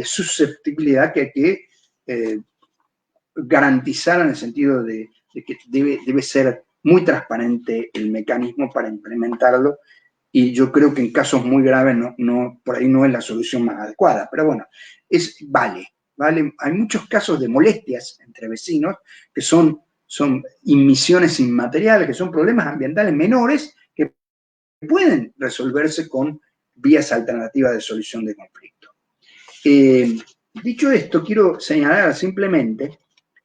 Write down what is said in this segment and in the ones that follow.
susceptibilidad que hay que garantizar, en el sentido de que debe ser muy transparente el mecanismo para implementarlo, y yo creo que en casos muy graves por ahí no es la solución más adecuada, pero bueno, vale. Hay muchos casos de molestias entre vecinos que son inmisiones inmateriales, que son problemas ambientales menores que pueden resolverse con vías alternativas de solución de conflicto. Dicho esto, quiero señalar simplemente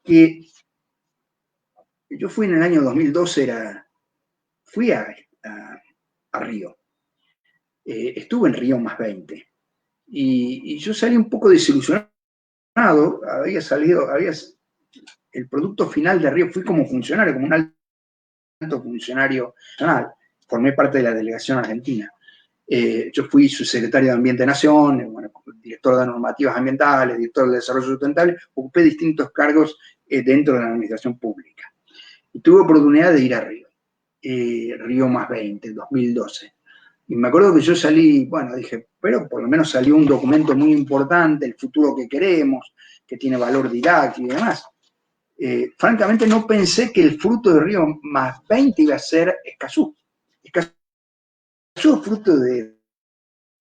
que yo fui en el año 2012, fui a Río. Estuve en Río +20 y yo salí un poco desilusionado. El producto final de Río, fui como funcionario, como un alto funcionario nacional, formé parte de la delegación argentina. Yo fui subsecretario de Ambiente de Nación, director de normativas ambientales, director de desarrollo sustentable, ocupé distintos cargos dentro de la administración pública. Y tuve oportunidad de ir a Río, Río +20, 2012. Y me acuerdo que yo salí, dije, pero por lo menos salió un documento muy importante, el futuro que queremos, que tiene valor didáctico y demás. Francamente no pensé que el fruto de Río +20 iba a ser Escazú. Escazú es fruto de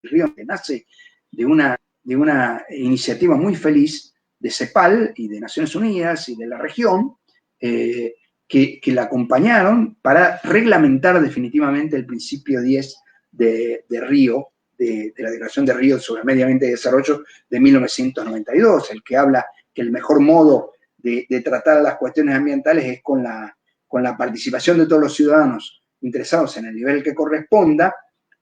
Río que nace de una iniciativa muy feliz de CEPAL y de Naciones Unidas y de la región, que la acompañaron para reglamentar definitivamente el principio 10 de Río, de la Declaración de Río sobre el Medio Ambiente y Desarrollo de 1992, el que habla que el mejor modo de tratar las cuestiones ambientales es con la participación de todos los ciudadanos interesados en el nivel que corresponda,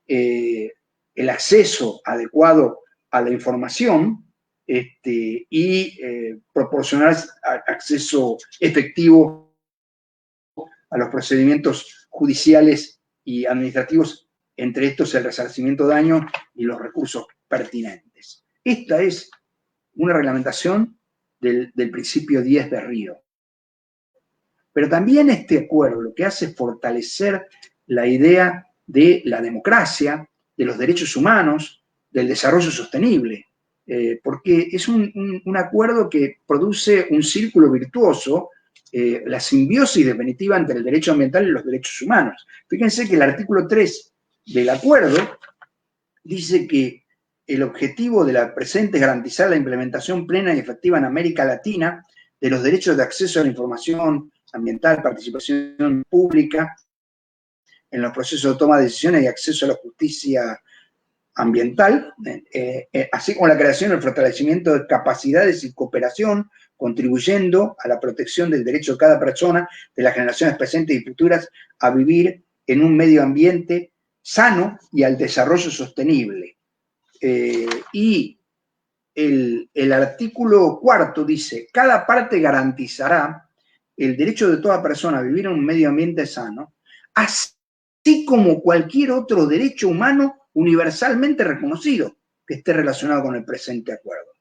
el acceso adecuado a la información y proporcionar acceso efectivo a los procedimientos judiciales y administrativos, entre estos el resarcimiento de daños y los recursos pertinentes. Esta es una reglamentación del principio 10 de Río. Pero también este acuerdo lo que hace es fortalecer la idea de la democracia, de los derechos humanos, del desarrollo sostenible, porque es un acuerdo que produce un círculo virtuoso, la simbiosis definitiva entre el derecho ambiental y los derechos humanos. Fíjense que el artículo 3 del acuerdo dice que el objetivo de la presente es garantizar la implementación plena y efectiva en América Latina de los derechos de acceso a la información ambiental, participación pública en los procesos de toma de decisiones y acceso a la justicia ambiental, así como la creación y el fortalecimiento de capacidades y cooperación, contribuyendo a la protección del derecho de cada persona, de las generaciones presentes y futuras, a vivir en un medio ambiente sano y al desarrollo sostenible. Y el artículo 4 dice, cada parte garantizará el derecho de toda persona a vivir en un medio ambiente sano, así como cualquier otro derecho humano universalmente reconocido que esté relacionado con el presente acuerdo.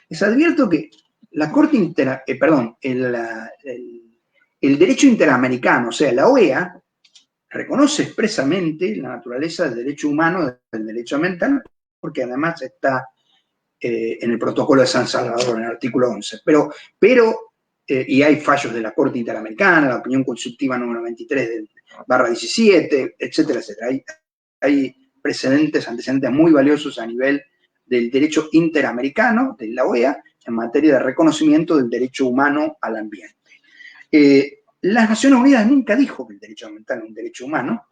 Les advierto que la Corte el derecho interamericano, o sea, la OEA, reconoce expresamente la naturaleza del derecho humano, del derecho ambiental, porque además está en el protocolo de San Salvador, en el artículo 11. Y hay fallos de la Corte Interamericana, la opinión consultiva número 23/17, etcétera, etcétera. Hay antecedentes muy valiosos a nivel del derecho interamericano, de la OEA, en materia de reconocimiento del derecho humano al ambiente. Las Naciones Unidas nunca dijo que el derecho ambiental es un derecho humano,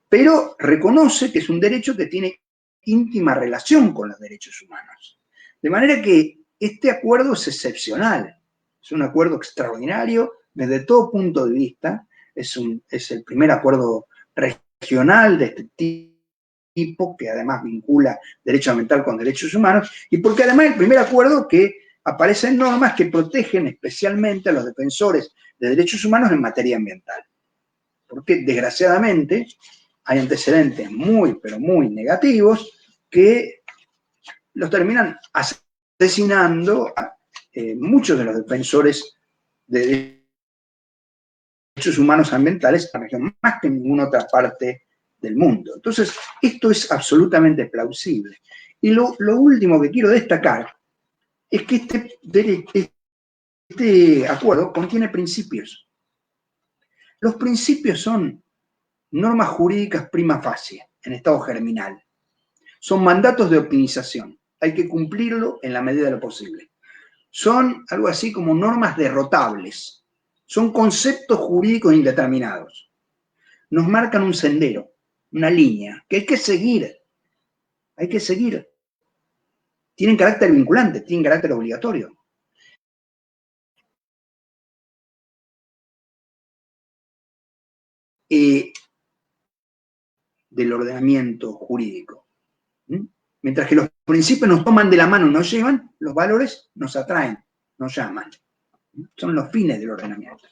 pero reconoce que es un derecho que tiene íntima relación con los derechos humanos. De manera que este acuerdo es excepcional, es un acuerdo extraordinario desde todo punto de vista, es el primer acuerdo regional de este tipo que además vincula derecho ambiental con derechos humanos, y porque además es el primer acuerdo que aparecen normas que protegen especialmente a los defensores de derechos humanos en materia ambiental. Porque desgraciadamente hay antecedentes muy, pero muy negativos que los terminan asesinando a muchos de los defensores de derechos humanos ambientales en la región, más que en ninguna otra parte del mundo. Entonces, esto es absolutamente plausible. Y lo último que quiero destacar es que este acuerdo contiene principios. Los principios son normas jurídicas prima facie, en estado germinal. Son mandatos de optimización. Hay que cumplirlo en la medida de lo posible. Son algo así como normas derrotables. Son conceptos jurídicos indeterminados. Nos marcan un sendero, una línea, que hay que seguir. Hay que seguir. Tienen carácter vinculante, tienen carácter obligatorio. Del ordenamiento jurídico. Mientras que los principios nos toman de la mano y nos llevan, los valores nos atraen, nos llaman. Son los fines del ordenamiento.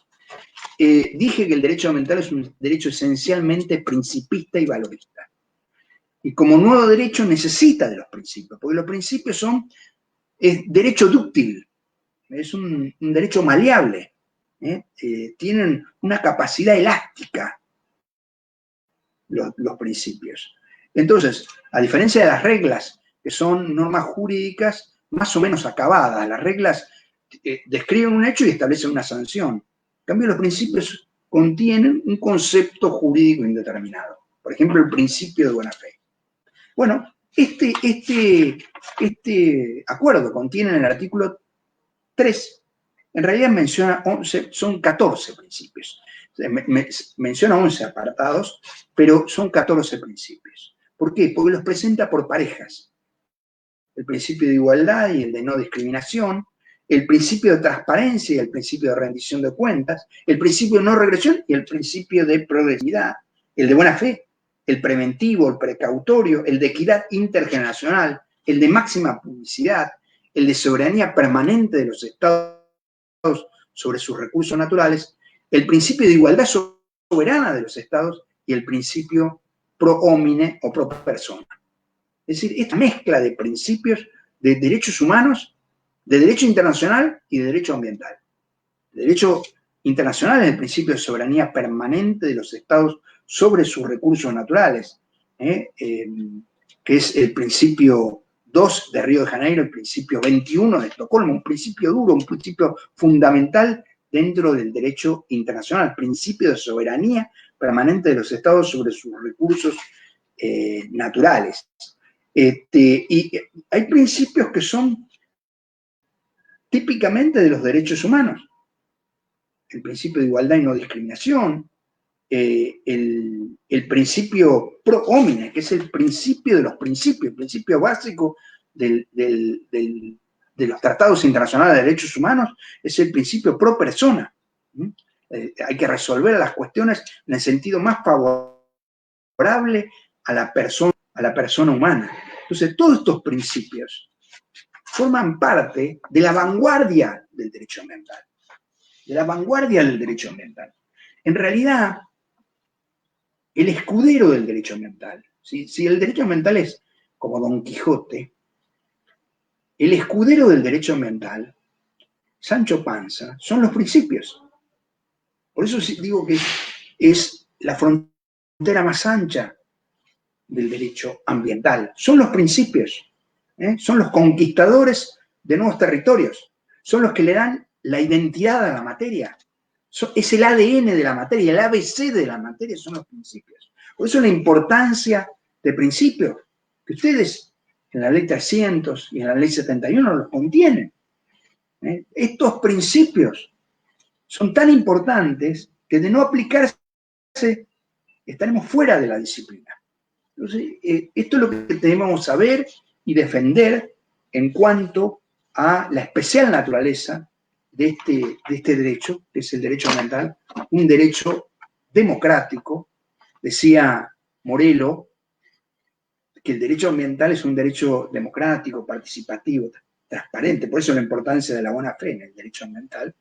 Dije que el derecho ambiental es un derecho esencialmente principista y valorista. Y como nuevo derecho necesita de los principios, porque los principios es derecho dúctil, es un derecho maleable, tienen una capacidad elástica los principios. Entonces, a diferencia de las reglas, que son normas jurídicas más o menos acabadas, las reglas describen un hecho y establecen una sanción. En cambio, los principios contienen un concepto jurídico indeterminado. Por ejemplo, el principio de buena fe. Bueno, este acuerdo contiene en el artículo 3, en realidad menciona 11, son 14 principios. Menciona 11 apartados, pero son 14 principios. ¿Por qué? Porque los presenta por parejas. El principio de igualdad y el de no discriminación, el principio de transparencia y el principio de rendición de cuentas, el principio de no regresión y el principio de progresividad, el de buena fe, el preventivo, el precautorio, el de equidad intergeneracional, el de máxima publicidad, el de soberanía permanente de los estados sobre sus recursos naturales, el principio de igualdad soberana de los estados y el principio pro homine o pro persona. Es decir, esta mezcla de principios de derechos humanos, de derecho internacional y de derecho ambiental. El derecho internacional es el principio de soberanía permanente de los estados sobre sus recursos naturales, que es el principio 2 de Río de Janeiro, el principio 21 de Estocolmo, un principio duro, un principio fundamental dentro del derecho internacional, principio de soberanía permanente de los estados sobre sus recursos naturales. Y hay principios que son típicamente de los derechos humanos. El principio de igualdad y no discriminación, el principio pro homine, que es el principio de los principios, el principio básico de los tratados internacionales de derechos humanos, es el principio pro persona. Hay que resolver las cuestiones en el sentido más favorable a la persona humana. Entonces, todos estos principios forman parte de la vanguardia del derecho ambiental. De la vanguardia del derecho ambiental. En realidad, el escudero del derecho ambiental, si el derecho ambiental es como Don Quijote, el escudero del derecho ambiental, Sancho Panza, son los principios. Por eso digo que es la frontera más ancha del derecho ambiental. Son los principios, son los conquistadores de nuevos territorios, son los que le dan la identidad a la materia. Es el ADN de la materia, el ABC de la materia son los principios. Por eso la importancia de principios, que ustedes en la ley 300 y en la ley 71 los contienen. Estos principios son tan importantes que de no aplicarse estaremos fuera de la disciplina. Entonces, esto es lo que debemos saber y defender en cuanto a la especial naturaleza de este derecho, que es el derecho ambiental, un derecho democrático. Decía Morello que el derecho ambiental es un derecho democrático, participativo, transparente, por eso la importancia de la buena fe en el derecho ambiental.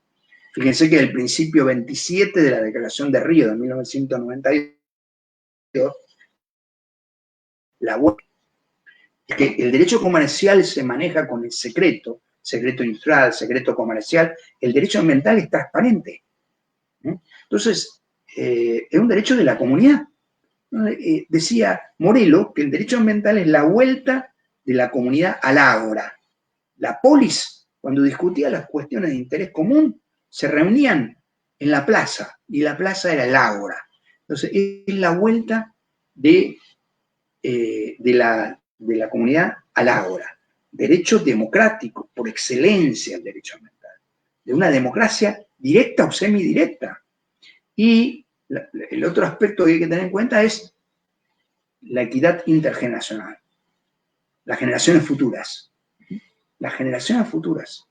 Fíjense que el principio 27 de la Declaración de Río de 1992, es que el derecho comercial se maneja con el secreto industrial, secreto comercial, el derecho ambiental es transparente. Entonces, es un derecho de la comunidad. Decía Morello que el derecho ambiental es la vuelta de la comunidad al ágora. La polis cuando discutía las cuestiones de interés común, se reunían en la plaza, y la plaza era el ágora. Entonces, es la vuelta de la comunidad al ágora. Derecho democrático, por excelencia el derecho ambiental, de una democracia directa o semidirecta. Y el otro aspecto que hay que tener en cuenta es la equidad intergeneracional, las generaciones futuras. Las generaciones futuras.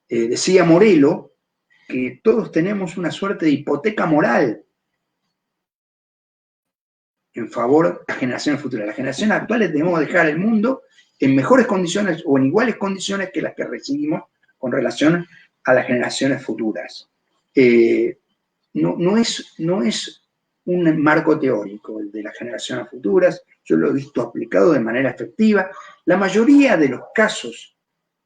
Decía Morello que todos tenemos una suerte de hipoteca moral en favor de las generaciones futuras. Las generaciones actuales debemos dejar el mundo en mejores condiciones o en iguales condiciones que las que recibimos con relación a las generaciones futuras. No es un marco teórico el de las generaciones futuras, yo lo he visto aplicado de manera efectiva. La mayoría de los casos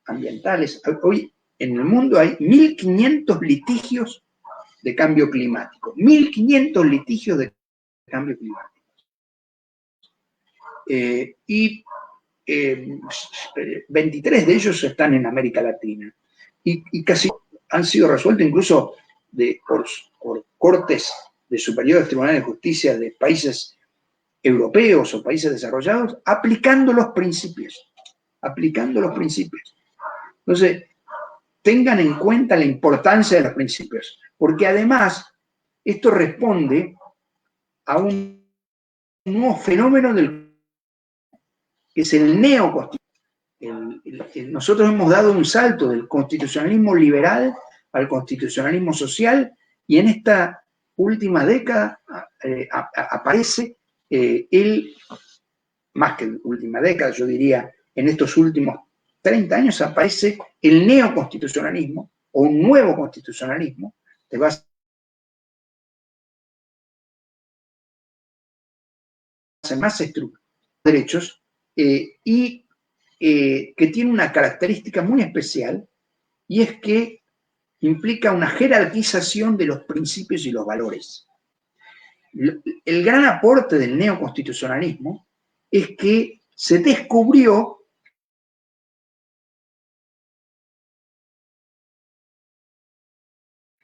ambientales, hoy en el mundo hay 1.500 litigios de cambio climático, 1.500 litigios de cambio climático. Y 23 de ellos están en América Latina. Y casi han sido resueltos incluso por cortes de superiores tribunales de justicia de países europeos o países desarrollados, aplicando los principios. Entonces, tengan en cuenta la importancia de los principios, porque además esto responde a un nuevo fenómeno que es el neoconstitucionalismo. Nosotros hemos dado un salto del constitucionalismo liberal al constitucionalismo social, y en esta última década aparece más que última década, yo diría, en estos últimos 30 años aparece el neoconstitucionalismo o un nuevo constitucionalismo de base más estructurada de derechos y que tiene una característica muy especial, y es que implica una jerarquización de los principios y los valores. El gran aporte del neoconstitucionalismo es que se descubrió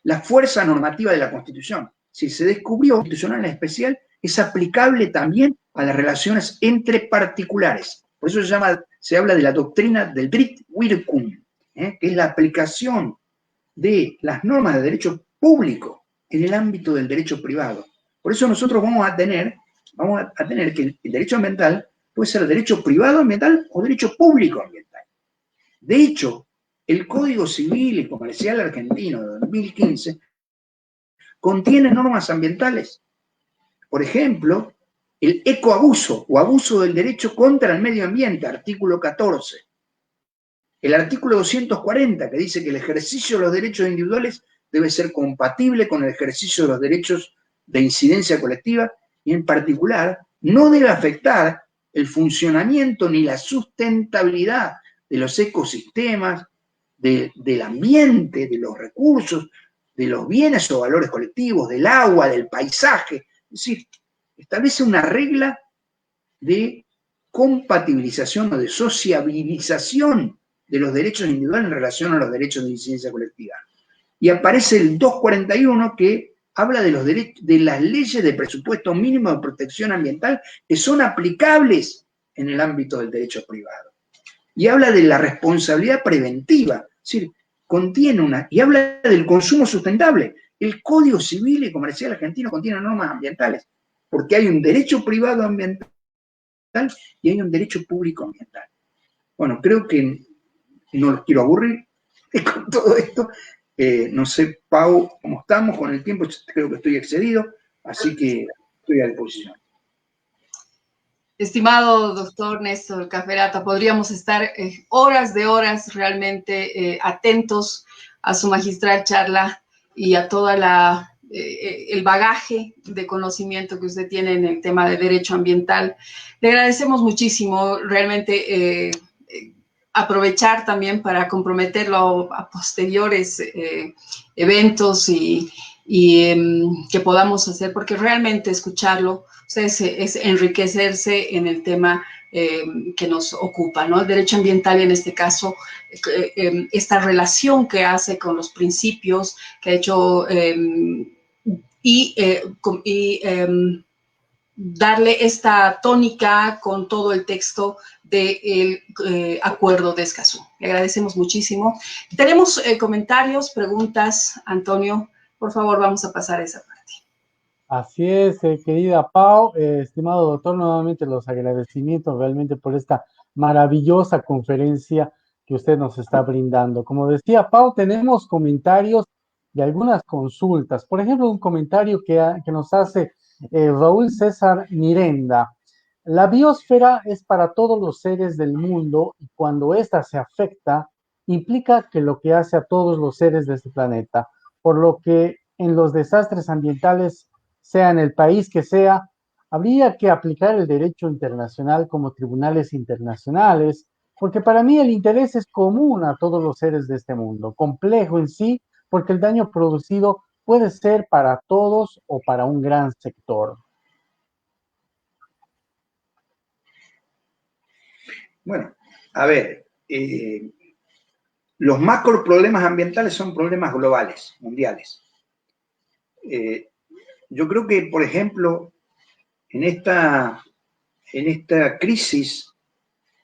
la fuerza normativa de la Constitución. Si se descubrió constitucional en especial, es aplicable también a las relaciones entre particulares. Por eso se habla de la doctrina del Drittwirkung, que es la aplicación de las normas de derecho público en el ámbito del derecho privado. Por eso nosotros vamos a tener que el derecho ambiental puede ser derecho privado ambiental o derecho público ambiental. De hecho, el Código Civil y Comercial Argentino de 2015 contiene normas ambientales. Por ejemplo, el ecoabuso o abuso del derecho contra el medio ambiente, artículo 14. El artículo 240, que dice que el ejercicio de los derechos individuales debe ser compatible con el ejercicio de los derechos de incidencia colectiva, y en particular no debe afectar el funcionamiento ni la sustentabilidad de los ecosistemas, del ambiente, de los recursos, de los bienes o valores colectivos, del agua, del paisaje. Es decir, establece una regla de compatibilización o de sociabilización de los derechos individuales en relación a los derechos de incidencia colectiva. Y aparece el 241, que habla de las leyes de presupuesto mínimo de protección ambiental que son aplicables en el ámbito del derecho privado. Y habla de la responsabilidad preventiva, es decir, y habla del consumo sustentable. El Código Civil y Comercial Argentino contiene normas ambientales, porque hay un derecho privado ambiental y hay un derecho público ambiental. Bueno, creo que no los quiero aburrir con todo esto. No sé, Pau, cómo estamos con el tiempo, creo que estoy excedido, así que estoy a disposición. Estimado doctor Néstor Cafferata, podríamos estar horas de horas realmente atentos a su magistral charla y a toda el bagaje de conocimiento que usted tiene en el tema de derecho ambiental. Le agradecemos muchísimo, realmente aprovechar también para comprometerlo a posteriores eventos y que podamos hacer, porque realmente escucharlo es enriquecerse en el tema que nos ocupa, ¿no? El derecho ambiental, en este caso, esta relación que hace con los principios que ha hecho darle esta tónica con todo el texto del acuerdo de Escazú. Le agradecemos muchísimo. Tenemos comentarios, preguntas, Antonio. Por favor, vamos a pasar a esa parte. Así es, querida Pau, estimado doctor, nuevamente los agradecimientos realmente por esta maravillosa conferencia que usted nos está brindando. Como decía Pau, tenemos comentarios de algunas consultas. Por ejemplo, un comentario que nos hace Raúl César Mirenda. La biosfera es para todos los seres del mundo y cuando ésta se afecta, implica que lo que hace a todos los seres de este planeta, por lo que en los desastres ambientales, sea en el país que sea, habría que aplicar el derecho internacional como tribunales internacionales, porque para mí el interés es común a todos los seres de este mundo, complejo en sí, porque el daño producido puede ser para todos o para un gran sector. Bueno, a ver, los macro problemas ambientales son problemas globales, mundiales. Yo creo que, por ejemplo, en esta crisis,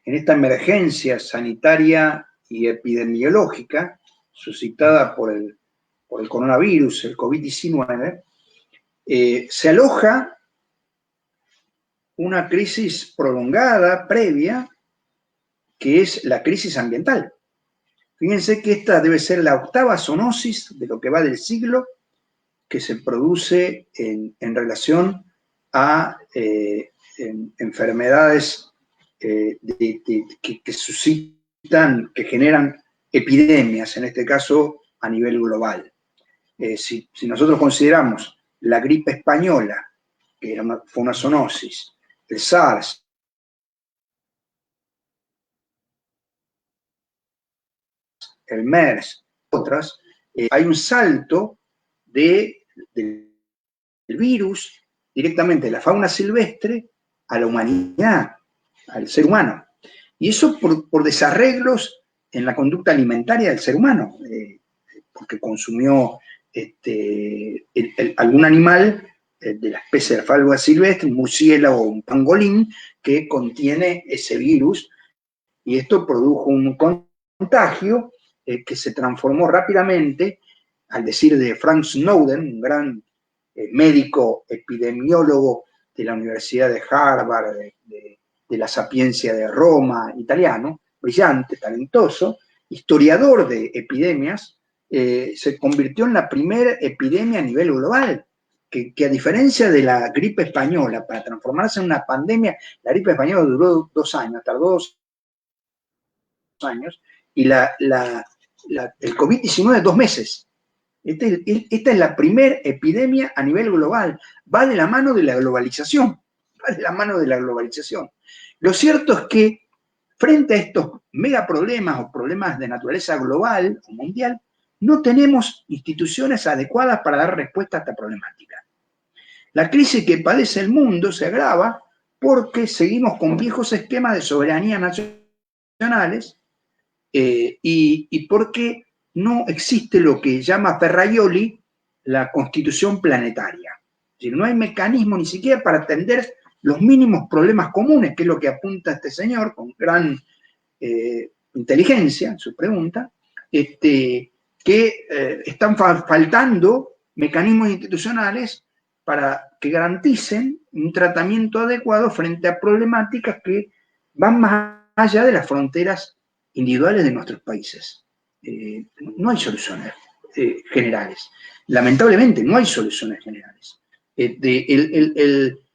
en esta emergencia sanitaria y epidemiológica suscitada por el coronavirus, el COVID-19, se aloja una crisis prolongada, previa, que es la crisis ambiental. Fíjense que esta debe ser la octava zoonosis de lo que va del siglo que se produce en relación a enfermedades que suscitan, que generan epidemias, en este caso a nivel global. Si nosotros consideramos la gripe española, que fue una zoonosis, el SARS, el MERS, otras, hay un salto del virus directamente de la fauna silvestre a la humanidad, al ser humano. Y eso por desarreglos en la conducta alimentaria del ser humano, porque consumió algún animal de la especie de la fauna silvestre, un murciélago o un pangolín, que contiene ese virus, y esto produjo un contagio que se transformó rápidamente, al decir de Frank Snowden, un gran médico epidemiólogo de la Universidad de Harvard, de la Sapienza de Roma, italiano, brillante, talentoso, historiador de epidemias, se convirtió en la primera epidemia a nivel global, que a diferencia de la gripe española, para transformarse en una pandemia, la gripe española duró 2 años, tardó 2 años, y el COVID-19 2 meses. Esta es la primera epidemia a nivel global. Va de la mano de la globalización. Va de la mano de la globalización. Lo cierto es que frente a estos megaproblemas o problemas de naturaleza global o mundial, no tenemos instituciones adecuadas para dar respuesta a esta problemática. La crisis que padece el mundo se agrava porque seguimos con viejos esquemas de soberanía nacionales y porque no existe lo que llama Ferraioli la constitución planetaria. Es decir, no hay mecanismo ni siquiera para atender los mínimos problemas comunes, que es lo que apunta este señor con gran inteligencia en su pregunta, que están faltando mecanismos institucionales para que garanticen un tratamiento adecuado frente a problemáticas que van más allá de las fronteras individuales de nuestros países. No hay soluciones generales. Lamentablemente no hay soluciones generales.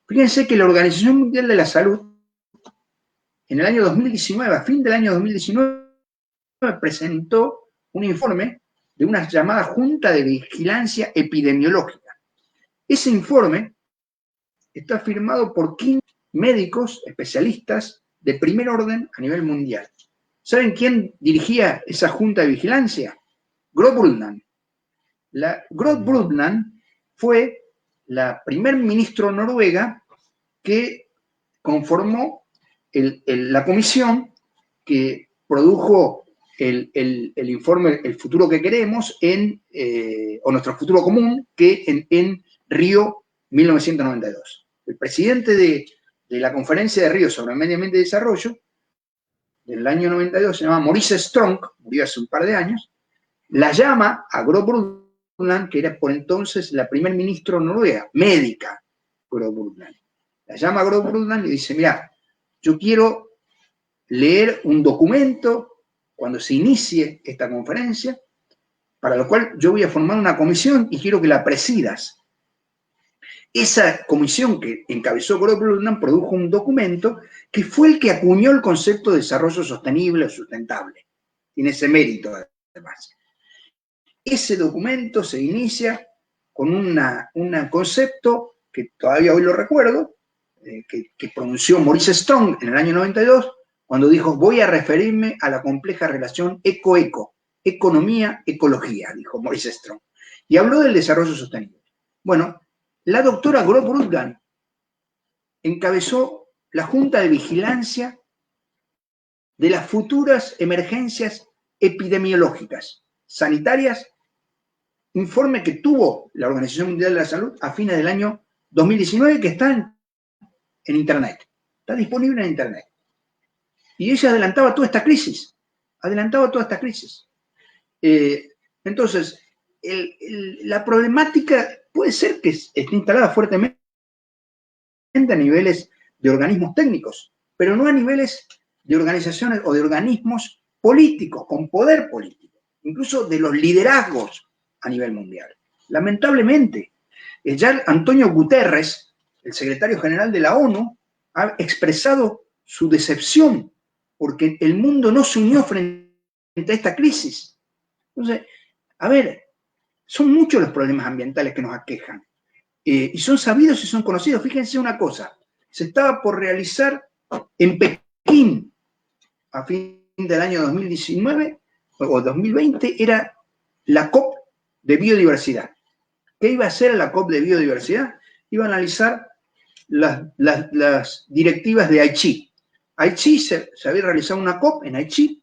Fíjense que la Organización Mundial de la Salud en el año 2019, a fin del año 2019, presentó un informe de una llamada Junta de Vigilancia Epidemiológica. Ese informe está firmado por 15 médicos especialistas de primer orden a nivel mundial. ¿Saben quién dirigía esa Junta de Vigilancia? Gro Brundtland. Gro Brundtland fue la primer ministro noruega que conformó la comisión que produjo el informe El futuro que queremos, o nuestro futuro común, que en Río 1992. El presidente de la conferencia de Río sobre medio ambiente y desarrollo, del año 92, se llama Maurice Strong, murió hace un par de años, la llama a Gro Brundtland, que era por entonces la primer ministro noruega, médica, Gro Brundtland. La llama a Gro Brundtland y dice, mira, yo quiero leer un documento cuando se inicie esta conferencia, para lo cual yo voy a formar una comisión y quiero que la presidas. Esa comisión que encabezó Gro Brundtland produjo un documento que fue el que acuñó el concepto de desarrollo sostenible o sustentable. Tiene ese mérito, además. Ese documento se inicia con un concepto que todavía hoy lo recuerdo, que pronunció Maurice Strong en el año 92, cuando dijo, voy a referirme a la compleja relación eco-eco, economía-ecología, dijo Maurice Strong. Y habló del desarrollo sostenible. Bueno, la doctora Gro Brundtland encabezó la Junta de Vigilancia de las futuras emergencias epidemiológicas, sanitarias, informe que tuvo la Organización Mundial de la Salud a fines del año 2019, que está en Internet, está disponible en Internet. Y ella adelantaba toda esta crisis, entonces, la problemática puede ser que esté instalada fuertemente a niveles de organismos técnicos, pero no a niveles de organizaciones o de organismos políticos, con poder político, incluso de los liderazgos a nivel mundial. Lamentablemente, ya Antonio Guterres, el secretario general de la ONU, ha expresado su decepción porque el mundo no se unió frente a esta crisis. Entonces, a ver, son muchos los problemas ambientales que nos aquejan. Y son sabidos y son conocidos. Fíjense una cosa, se estaba por realizar en Pekín, a fin del año 2019 o 2020, era la COP de biodiversidad. ¿Qué iba a hacer la COP de biodiversidad? Iba a analizar las directivas de Aichi. Aichi se había realizado una COP en Aichi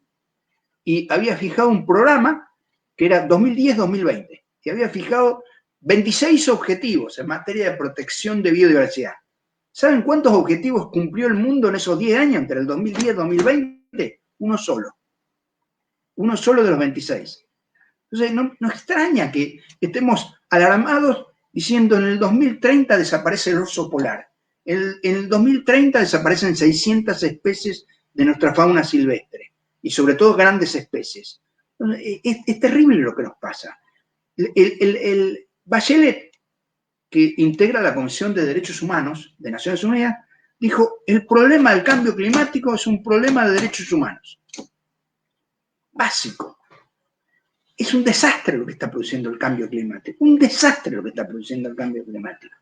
y había fijado un programa que era 2010-2020, y había fijado 26 objetivos en materia de protección de biodiversidad. ¿Saben cuántos objetivos cumplió el mundo en esos 10 años, entre el 2010 y 2020? Uno solo de los 26. Entonces, no extraña que estemos alarmados diciendo en el 2030 desaparece el oso polar. En el 2030 desaparecen 600 especies de nuestra fauna silvestre, y sobre todo grandes especies. Es terrible lo que nos pasa. El Bachelet, que integra la Comisión de Derechos Humanos de Naciones Unidas, dijo, el problema del cambio climático es un problema de derechos humanos. Básico. Es un desastre lo que está produciendo el cambio climático. Un desastre lo que está produciendo el cambio climático.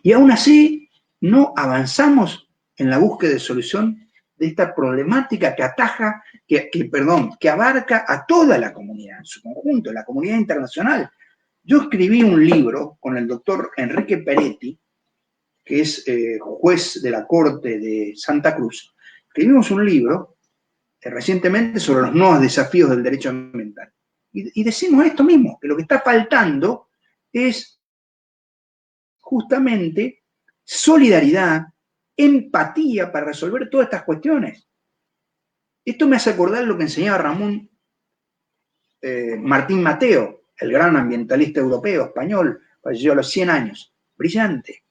Y aún así, no avanzamos en la búsqueda de solución de esta problemática que abarca a toda la comunidad, en su conjunto, la comunidad internacional. Yo escribí un libro con el doctor Enrique Peretti, que es juez de la Corte de Santa Cruz. Escribimos un libro recientemente sobre los nuevos desafíos del derecho ambiental. Y decimos esto mismo, que lo que está faltando es justamente solidaridad, empatía para resolver todas estas cuestiones. Esto me hace acordar lo que enseñaba Ramón Martín Mateo, el gran ambientalista europeo, español, falleció a los 100 años. Brillante.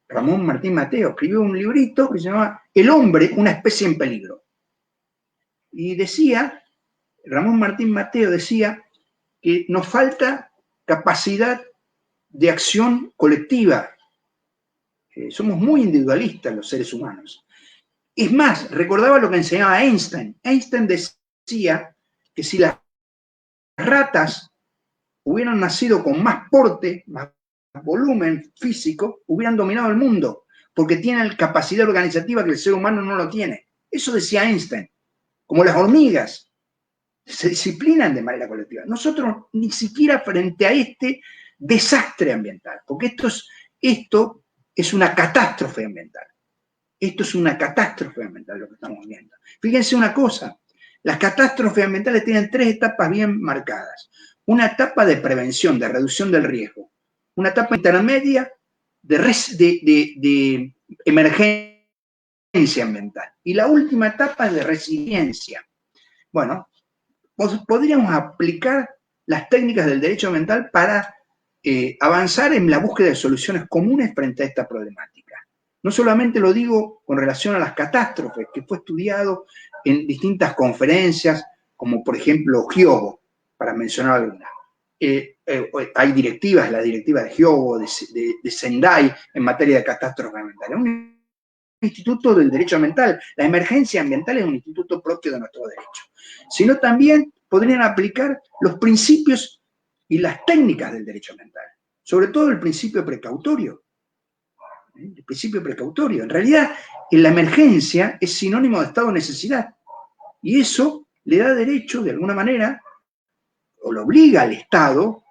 Ramón Martín Mateo escribió un librito que se llamaba El hombre, una especie en peligro. Y decía, Ramón Martín Mateo decía que nos falta capacidad de acción colectiva. Somos muy individualistas los seres humanos. Es más, recordaba lo que enseñaba Einstein. Einstein decía que si las ratas hubieran nacido con más porte, más volumen físico, hubieran dominado el mundo, porque tienen capacidad organizativa que el ser humano no lo tiene. Eso decía Einstein. Como las hormigas, se disciplinan de manera colectiva. Nosotros ni siquiera frente a este desastre ambiental, porque esto es una catástrofe ambiental. esto es una catástrofe ambiental lo que estamos viendo. Fíjense una cosa, las catástrofes ambientales tienen 3 etapas bien marcadas. Una etapa de prevención, de reducción del riesgo. Una etapa intermedia de emergencia ambiental. Y la última etapa es de resiliencia. Bueno, podríamos aplicar las técnicas del derecho ambiental para avanzar en la búsqueda de soluciones comunes frente a esta problemática. No solamente lo digo con relación a las catástrofes, que fue estudiado en distintas conferencias, como por ejemplo Hyogo, para mencionar algunas. Hay directivas, la directiva de Hyogo, de Sendai, en materia de catástrofes ambientales. Un instituto del derecho ambiental. La emergencia ambiental es un instituto propio de nuestro derecho. Sino también podrían aplicar los principios y las técnicas del derecho ambiental. Sobre todo el principio precautorio. El principio precautorio. En realidad, en la emergencia es sinónimo de estado de necesidad. Y eso le da derecho, de alguna manera, o lo obliga al Estado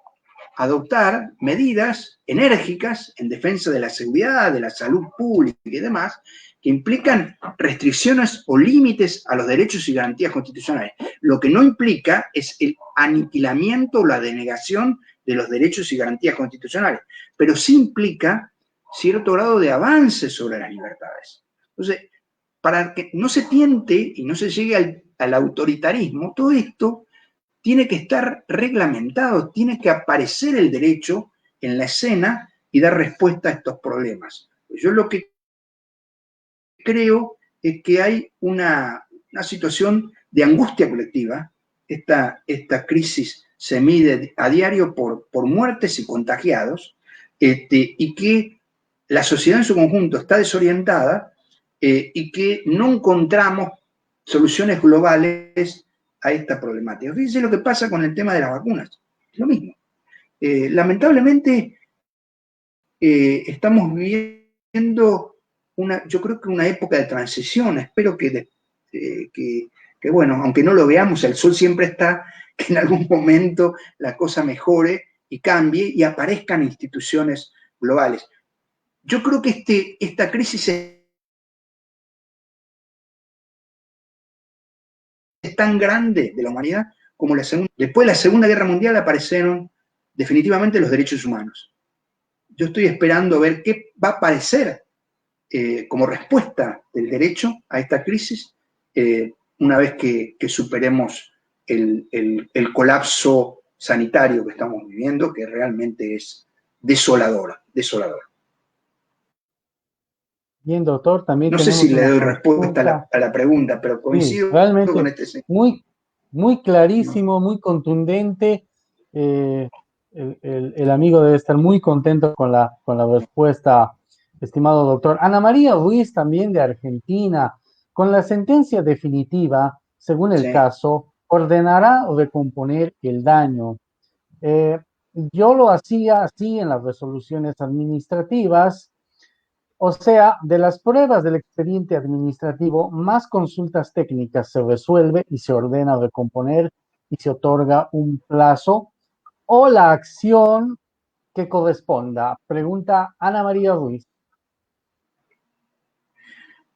a adoptar medidas enérgicas en defensa de la seguridad, de la salud pública y demás, que implican restricciones o límites a los derechos y garantías constitucionales. Lo que no implica es el aniquilamiento o la denegación de los derechos y garantías constitucionales, pero sí implica cierto grado de avance sobre las libertades. Entonces, para que no se tiente y no se llegue al autoritarismo, todo esto tiene que estar reglamentado, tiene que aparecer el derecho en la escena y dar respuesta a estos problemas. Yo lo que creo es que hay una situación de angustia colectiva. Esta crisis se mide a diario por muertes y contagiados, y que la sociedad en su conjunto está desorientada y que no encontramos soluciones globales a esta problemática. Fíjense lo que pasa con el tema de las vacunas. Es lo mismo. Lamentablemente, estamos viviendo yo creo que una época de transición. Espero que, bueno, aunque no lo veamos, el sol siempre está, que en algún momento la cosa mejore y cambie y aparezcan instituciones globales. Yo creo que esta crisis es tan grande de la humanidad como después de la Segunda Guerra Mundial aparecieron definitivamente los derechos humanos. Yo estoy esperando ver qué va a aparecer como respuesta del derecho a esta crisis una vez que superemos el colapso sanitario que estamos viviendo, que realmente es desolador. Bien, doctor, también No sé tenemos si le una doy respuesta consulta. a la pregunta, pero Sí, coincido con realmente este señor. muy clarísimo, muy contundente. El amigo debe estar muy contento con la respuesta, estimado doctor. Ana María Ruiz, también de Argentina, con la sentencia definitiva, según el Sí. caso, ordenará recomponer el daño. Yo lo hacía así en las resoluciones administrativas. O sea, de las pruebas del expediente administrativo, más consultas técnicas se resuelve y se ordena recomponer y se otorga un plazo o la acción que corresponda. Pregunta Ana María Ruiz.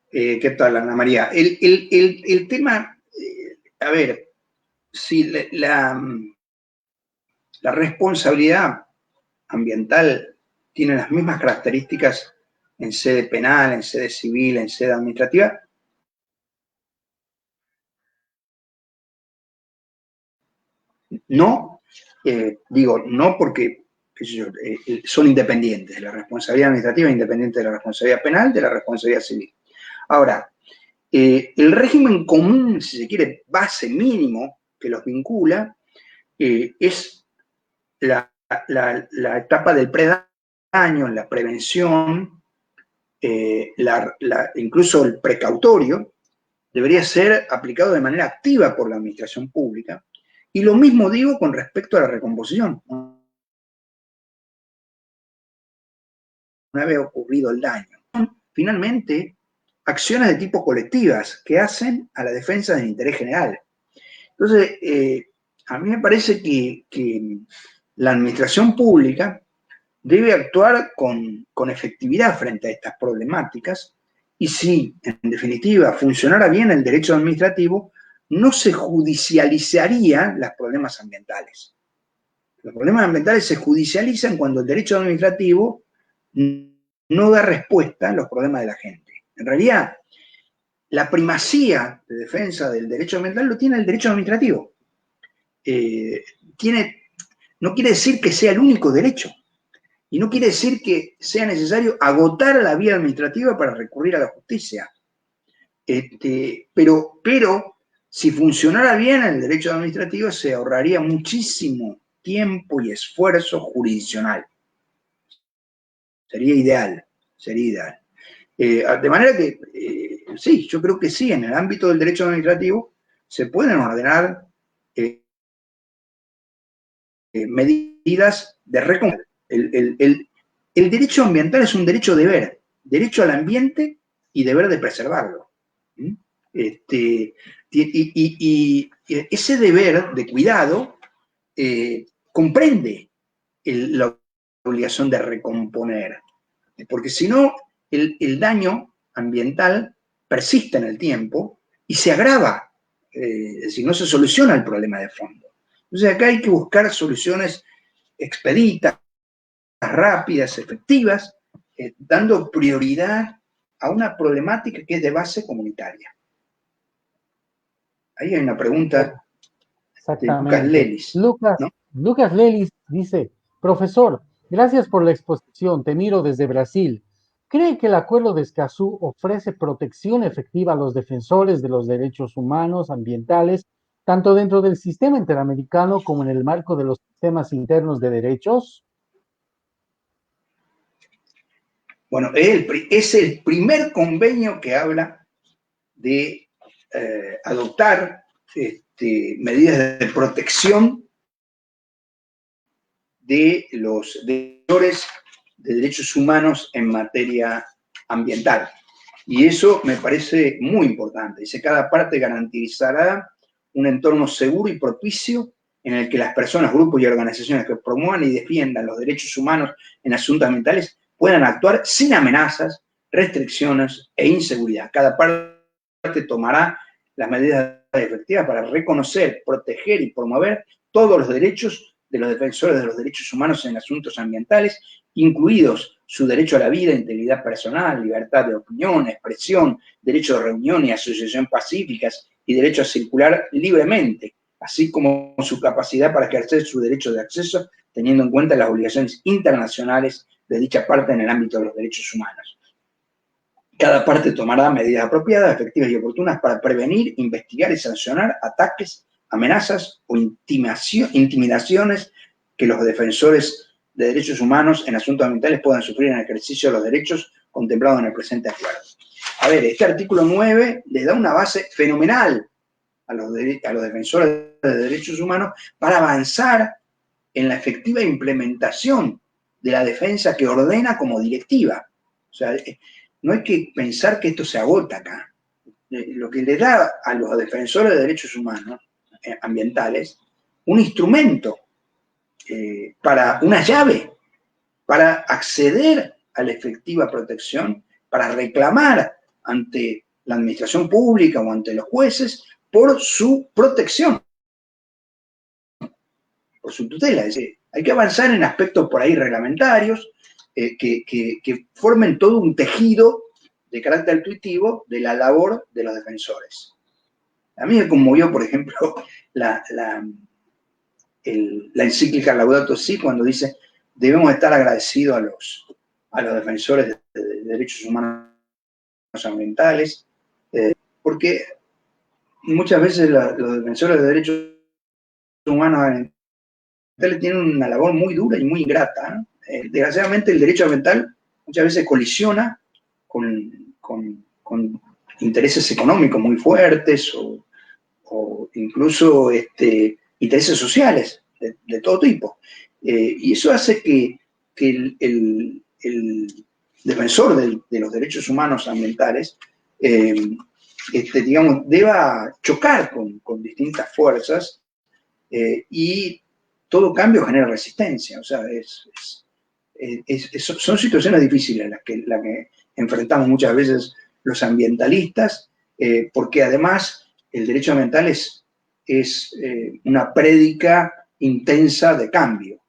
¿Qué tal, Ana María? El tema, a ver, si la responsabilidad ambiental tiene las mismas características en sede penal, en sede civil, en sede administrativa, no, digo no porque son independientes. La responsabilidad administrativa es independiente de la responsabilidad penal, de la responsabilidad civil. Ahora, el régimen común, si se quiere, base mínimo que los vincula, es la etapa del predaño, la prevención, incluso el precautorio, debería ser aplicado de manera activa por la administración pública. Y lo mismo digo con respecto a la recomposición. Una vez ocurrido el daño. Finalmente, acciones de tipo colectivas que hacen a la defensa del interés general. Entonces, a mí me parece que la administración pública debe actuar con efectividad frente a estas problemáticas Y si, en definitiva, funcionara bien el derecho administrativo, no se judicializarían los problemas ambientales. Los problemas ambientales se judicializan cuando el derecho administrativo no da respuesta a los problemas de la gente. En realidad, la primacía de defensa del derecho ambiental lo tiene el derecho administrativo. No quiere decir que sea el único derecho. Y no quiere decir que sea necesario agotar la vía administrativa para recurrir a la justicia. Pero si funcionara bien el derecho administrativo, se ahorraría muchísimo tiempo y esfuerzo jurisdiccional. Sería ideal, sería ideal. De manera que, sí, yo creo que sí, en el ámbito del derecho administrativo se pueden ordenar medidas de recompensa. El derecho ambiental es un derecho deber, derecho al ambiente y deber de preservarlo. Y ese deber de cuidado comprende la obligación de recomponer, porque si no, el daño ambiental persiste en el tiempo y se agrava, es decir, no se soluciona el problema de fondo. Entonces acá hay que buscar soluciones expeditas, rápidas, efectivas, dando prioridad a una problemática que es de base comunitaria. Ahí hay una pregunta de Lucas Lelis. Lucas Lelis dice, profesor, gracias por la exposición, te miro desde Brasil. ¿Cree que el Acuerdo de Escazú ofrece protección efectiva a los defensores de los derechos humanos ambientales, tanto dentro del sistema interamericano como en el marco de los sistemas internos de derechos? Bueno, es el primer convenio que habla de adoptar medidas de protección de los defensores de derechos humanos en materia ambiental. Y eso me parece muy importante. Dice, cada parte garantizará un entorno seguro y propicio en el que las personas, grupos y organizaciones que promuevan y defiendan los derechos humanos en asuntos ambientales puedan actuar sin amenazas, restricciones e inseguridad. Cada parte tomará las medidas efectivas para reconocer, proteger y promover todos los derechos de los defensores de los derechos humanos en asuntos ambientales, incluidos su derecho a la vida, integridad personal, libertad de opinión, expresión, derecho de reunión y asociación pacíficas y derecho a circular libremente, así como su capacidad para ejercer su derecho de acceso, teniendo en cuenta las obligaciones internacionales de dicha parte en el ámbito de los derechos humanos. Cada parte tomará medidas apropiadas, efectivas y oportunas para prevenir, investigar y sancionar ataques, amenazas o intimidaciones que los defensores de derechos humanos en asuntos ambientales puedan sufrir en el ejercicio de los derechos contemplados en el presente acuerdo. A ver, este artículo 9 le da una base fenomenal a los defensores de derechos humanos para avanzar en la efectiva implementación de la defensa que ordena como directiva. O sea, no hay que pensar que esto se agota acá. Lo que le da a los defensores de derechos humanos ambientales un instrumento, para una llave, para acceder a la efectiva protección, para reclamar ante la administración pública o ante los jueces por su protección, por su tutela. Es decir, hay que avanzar en aspectos por ahí reglamentarios que formen todo un tejido de carácter intuitivo de la labor de los defensores. A mí me conmovió, por ejemplo, la encíclica Laudato Si cuando dice debemos estar agradecidos a los defensores de derechos humanos ambientales, porque muchas veces los defensores de derechos humanos ambientales tienen una labor muy dura y muy ingrata, ¿no? Desgraciadamente el derecho ambiental muchas veces colisiona con intereses económicos muy fuertes o incluso intereses sociales de todo tipo. Y eso hace que el defensor de los derechos humanos ambientales, digamos, deba chocar con distintas fuerzas y todo cambio genera resistencia. O sea, son situaciones difíciles las que enfrentamos muchas veces los ambientalistas, porque además el derecho ambiental es una prédica intensa de cambio,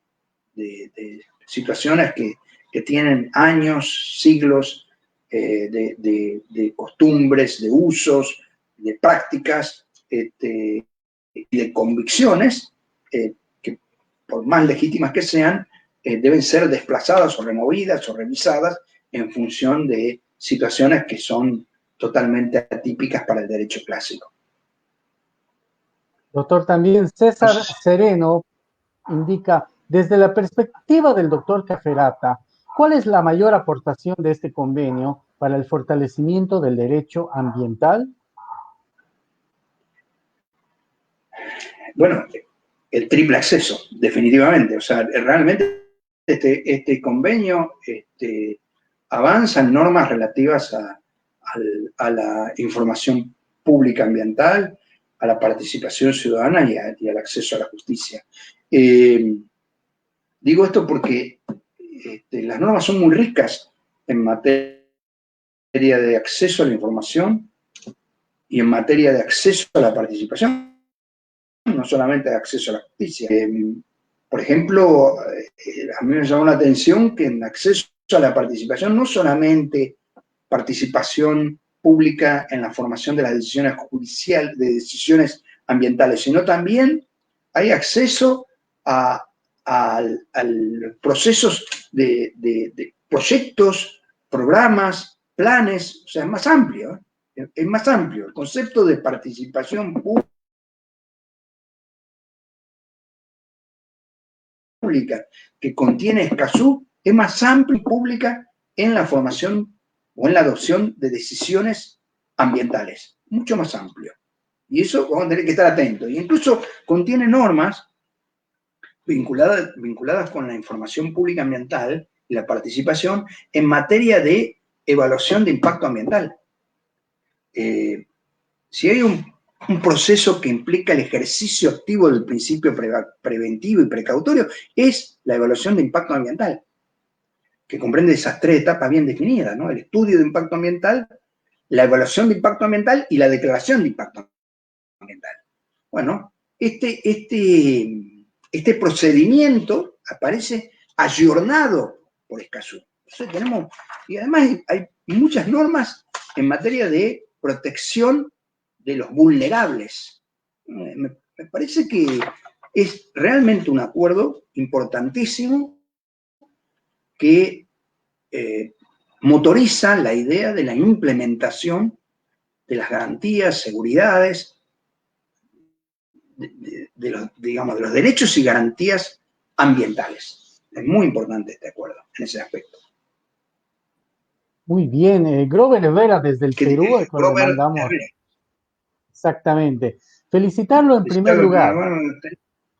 de situaciones que tienen años, siglos de costumbres, de usos, de prácticas y de convicciones que, por más legítimas que sean, deben ser desplazadas o removidas o revisadas en función de situaciones que son totalmente atípicas para el derecho clásico. Doctor, también César Sereno indica, desde la perspectiva del doctor Caferata, ¿cuál es la mayor aportación de este convenio para el fortalecimiento del derecho ambiental? Bueno, el triple acceso, definitivamente. O sea, realmente este convenio avanza en normas relativas a la información pública ambiental, a la participación ciudadana y al acceso a la justicia. Digo esto porque las normas son muy ricas en materia de acceso a la información y en materia de acceso a la participación, no solamente de acceso a la justicia. Por ejemplo, a mí me llamó la atención que en acceso a la participación no solamente participación pública en la formación de las decisiones judiciales, de decisiones ambientales, sino también hay acceso a procesos de proyectos, programas, planes, o sea, es más amplio, ¿eh? Es más amplio. El concepto de participación pública que contiene Escazú es más amplio y pública en la formación o en la adopción de decisiones ambientales, mucho más amplio. Y eso vamos a tener que estar atentos. Y incluso contiene normas vinculadas con la información pública ambiental y la participación en materia de evaluación de impacto ambiental. Si hay un proceso que implica el ejercicio activo del principio preventivo y precautorio, es la evaluación de impacto ambiental, que comprende esas tres etapas bien definidas, ¿no? El estudio de impacto ambiental, la evaluación de impacto ambiental y la declaración de impacto ambiental. Bueno, este procedimiento aparece ayornado por Escazú. Entonces y además hay muchas normas en materia de protección de los vulnerables. Me parece que es realmente un acuerdo importantísimo que motoriza la idea de la implementación de las garantías, seguridades, de los derechos y garantías ambientales. Es muy importante este acuerdo en ese aspecto. Muy bien, Grover Herrera desde el Perú, al cual le mandamos. Exactamente. Felicitarlo en primer lugar.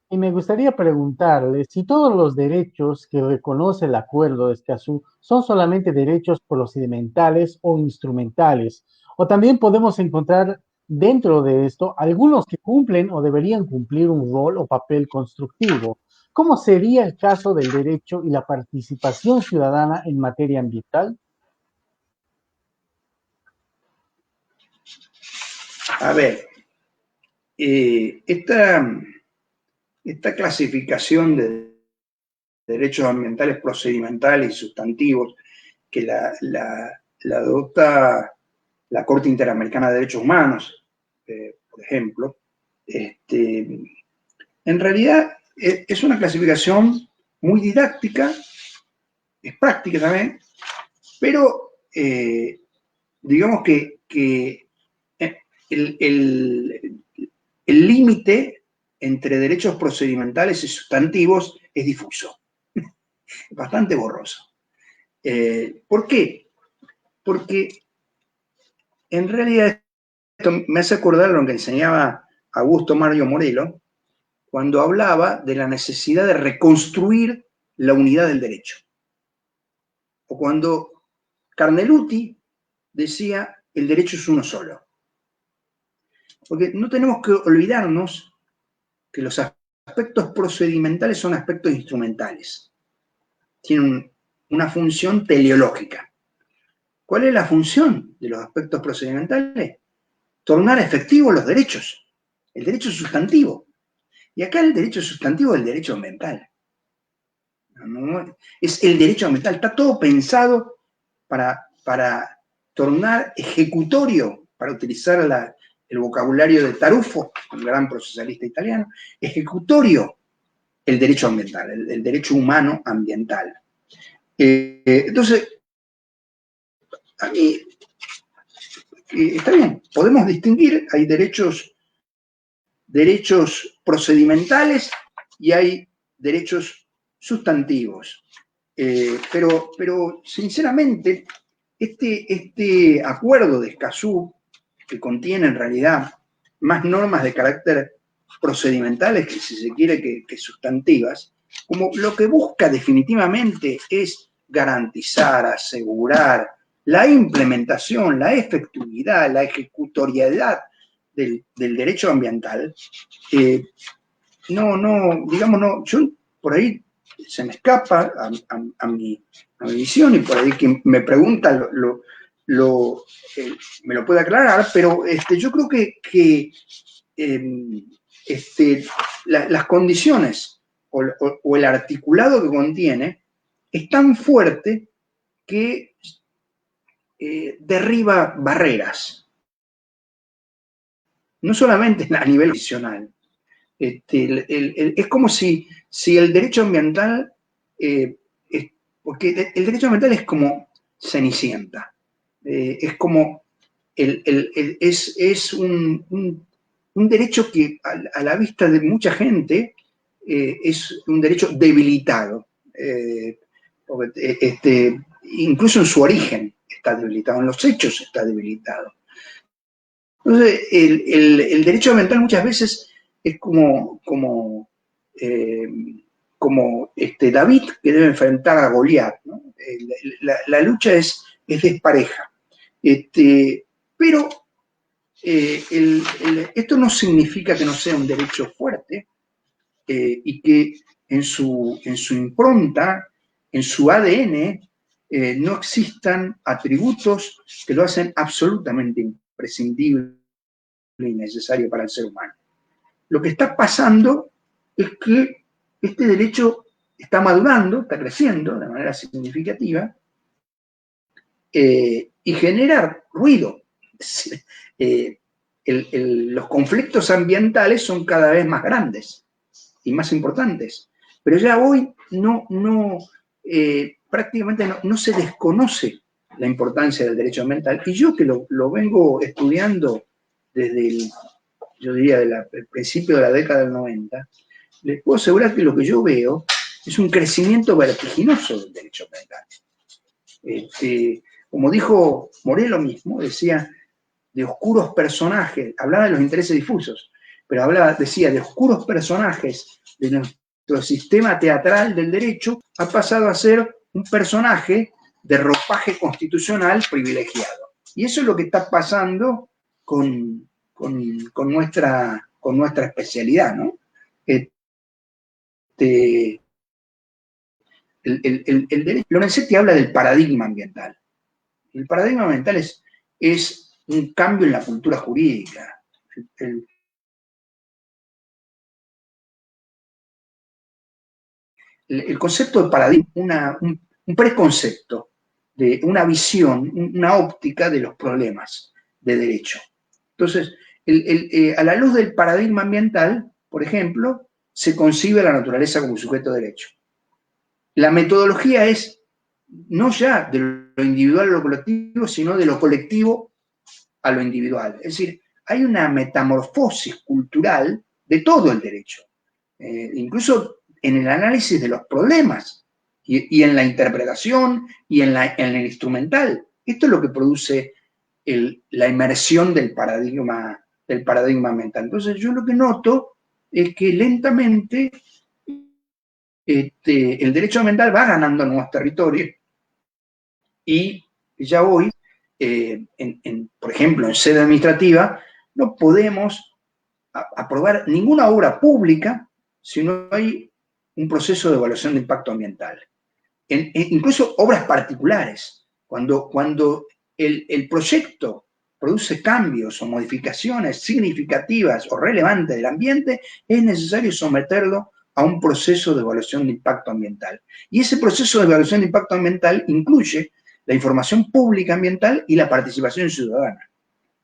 Y me gustaría preguntarle si todos los derechos que reconoce el Acuerdo de Escazú son solamente derechos procedimentales o instrumentales, o también podemos encontrar dentro de esto algunos que cumplen o deberían cumplir un rol o papel constructivo. ¿Cómo sería el caso del derecho y la participación ciudadana en materia ambiental? A ver, esta clasificación de derechos ambientales procedimentales y sustantivos que la adopta la Corte Interamericana de Derechos Humanos, por ejemplo, en realidad es una clasificación muy didáctica, es práctica también, pero digamos que el límite entre derechos procedimentales y sustantivos es difuso, es bastante borroso. ¿Por qué? Porque en realidad esto me hace acordar lo que enseñaba Augusto Mario Morello cuando hablaba de la necesidad de reconstruir la unidad del derecho. O cuando Carneluti decía, el derecho es uno solo. Porque no tenemos que olvidarnos que los aspectos procedimentales son aspectos instrumentales. Tienen una función teleológica. ¿Cuál es la función de los aspectos procedimentales? Tornar efectivos los derechos, el derecho sustantivo. Y acá el derecho sustantivo es el derecho ambiental. Es el derecho ambiental, está todo pensado para tornar ejecutorio, para utilizar el vocabulario de Tarufo, un gran procesalista italiano, ejecutorio el derecho ambiental, el derecho humano ambiental. Entonces, a mí, está bien, podemos distinguir, hay derechos procedimentales y hay derechos sustantivos. Pero sinceramente, este acuerdo de Escazú, que contiene en realidad más normas de carácter procedimentales que, si se quiere, que sustantivas, como lo que busca definitivamente es garantizar, asegurar la implementación, la efectividad, la ejecutoriedad del derecho ambiental, no, yo por ahí se me escapa a mi visión, y por ahí que me pregunta me lo puede aclarar, pero yo creo que las condiciones o el articulado que contiene es tan fuerte que derriba barreras, no solamente a nivel adicional. Es como si el derecho ambiental, porque el derecho ambiental es como Cenicienta, es como es un derecho que a la vista de mucha gente es un derecho debilitado, incluso en su origen está debilitado, en los hechos está debilitado. Entonces, el derecho ambiental muchas veces es como David que debe enfrentar a Goliat, ¿no? La lucha es despareja. Pero esto no significa que no sea un derecho fuerte y que en su impronta, en su ADN, no existan atributos que lo hacen absolutamente imprescindible y necesario para el ser humano. Lo que está pasando es que este derecho está madurando, está creciendo de manera significativa y genera ruido. Los conflictos ambientales son cada vez más grandes y más importantes, pero ya hoy prácticamente no se desconoce la importancia del derecho ambiental, y yo que lo vengo estudiando desde yo diría, el principio de la década del 90, les puedo asegurar que lo que yo veo es un crecimiento vertiginoso del derecho ambiental. Como dijo Morelo mismo, decía de oscuros personajes, hablaba de los intereses difusos, pero decía de oscuros personajes de nuestro sistema teatral del derecho, ha pasado a ser un personaje de ropaje constitucional privilegiado. Y eso es lo que está pasando con nuestra especialidad, ¿no? Lorenzetti habla del paradigma ambiental. El paradigma ambiental es un cambio en la cultura jurídica. El concepto de paradigma, un preconcepto, de una visión, una óptica de los problemas de derecho. Entonces, a la luz del paradigma ambiental, por ejemplo, se concibe la naturaleza como sujeto de derecho. La metodología es no ya de lo individual a lo colectivo, sino de lo colectivo a lo individual. Es decir, hay una metamorfosis cultural de todo el derecho, incluso en el análisis de los problemas y en la interpretación y en el instrumental. Esto es lo que produce la inmersión del paradigma ambiental. Entonces, yo lo que noto es que lentamente el derecho ambiental va ganando nuevos territorios y ya hoy, por ejemplo, en sede administrativa, no podemos aprobar ninguna obra pública si no hay un proceso de evaluación de impacto ambiental. Incluso obras particulares, cuando el proyecto produce cambios o modificaciones significativas o relevantes del ambiente, es necesario someterlo a un proceso de evaluación de impacto ambiental. Y ese proceso de evaluación de impacto ambiental incluye la información pública ambiental y la participación ciudadana.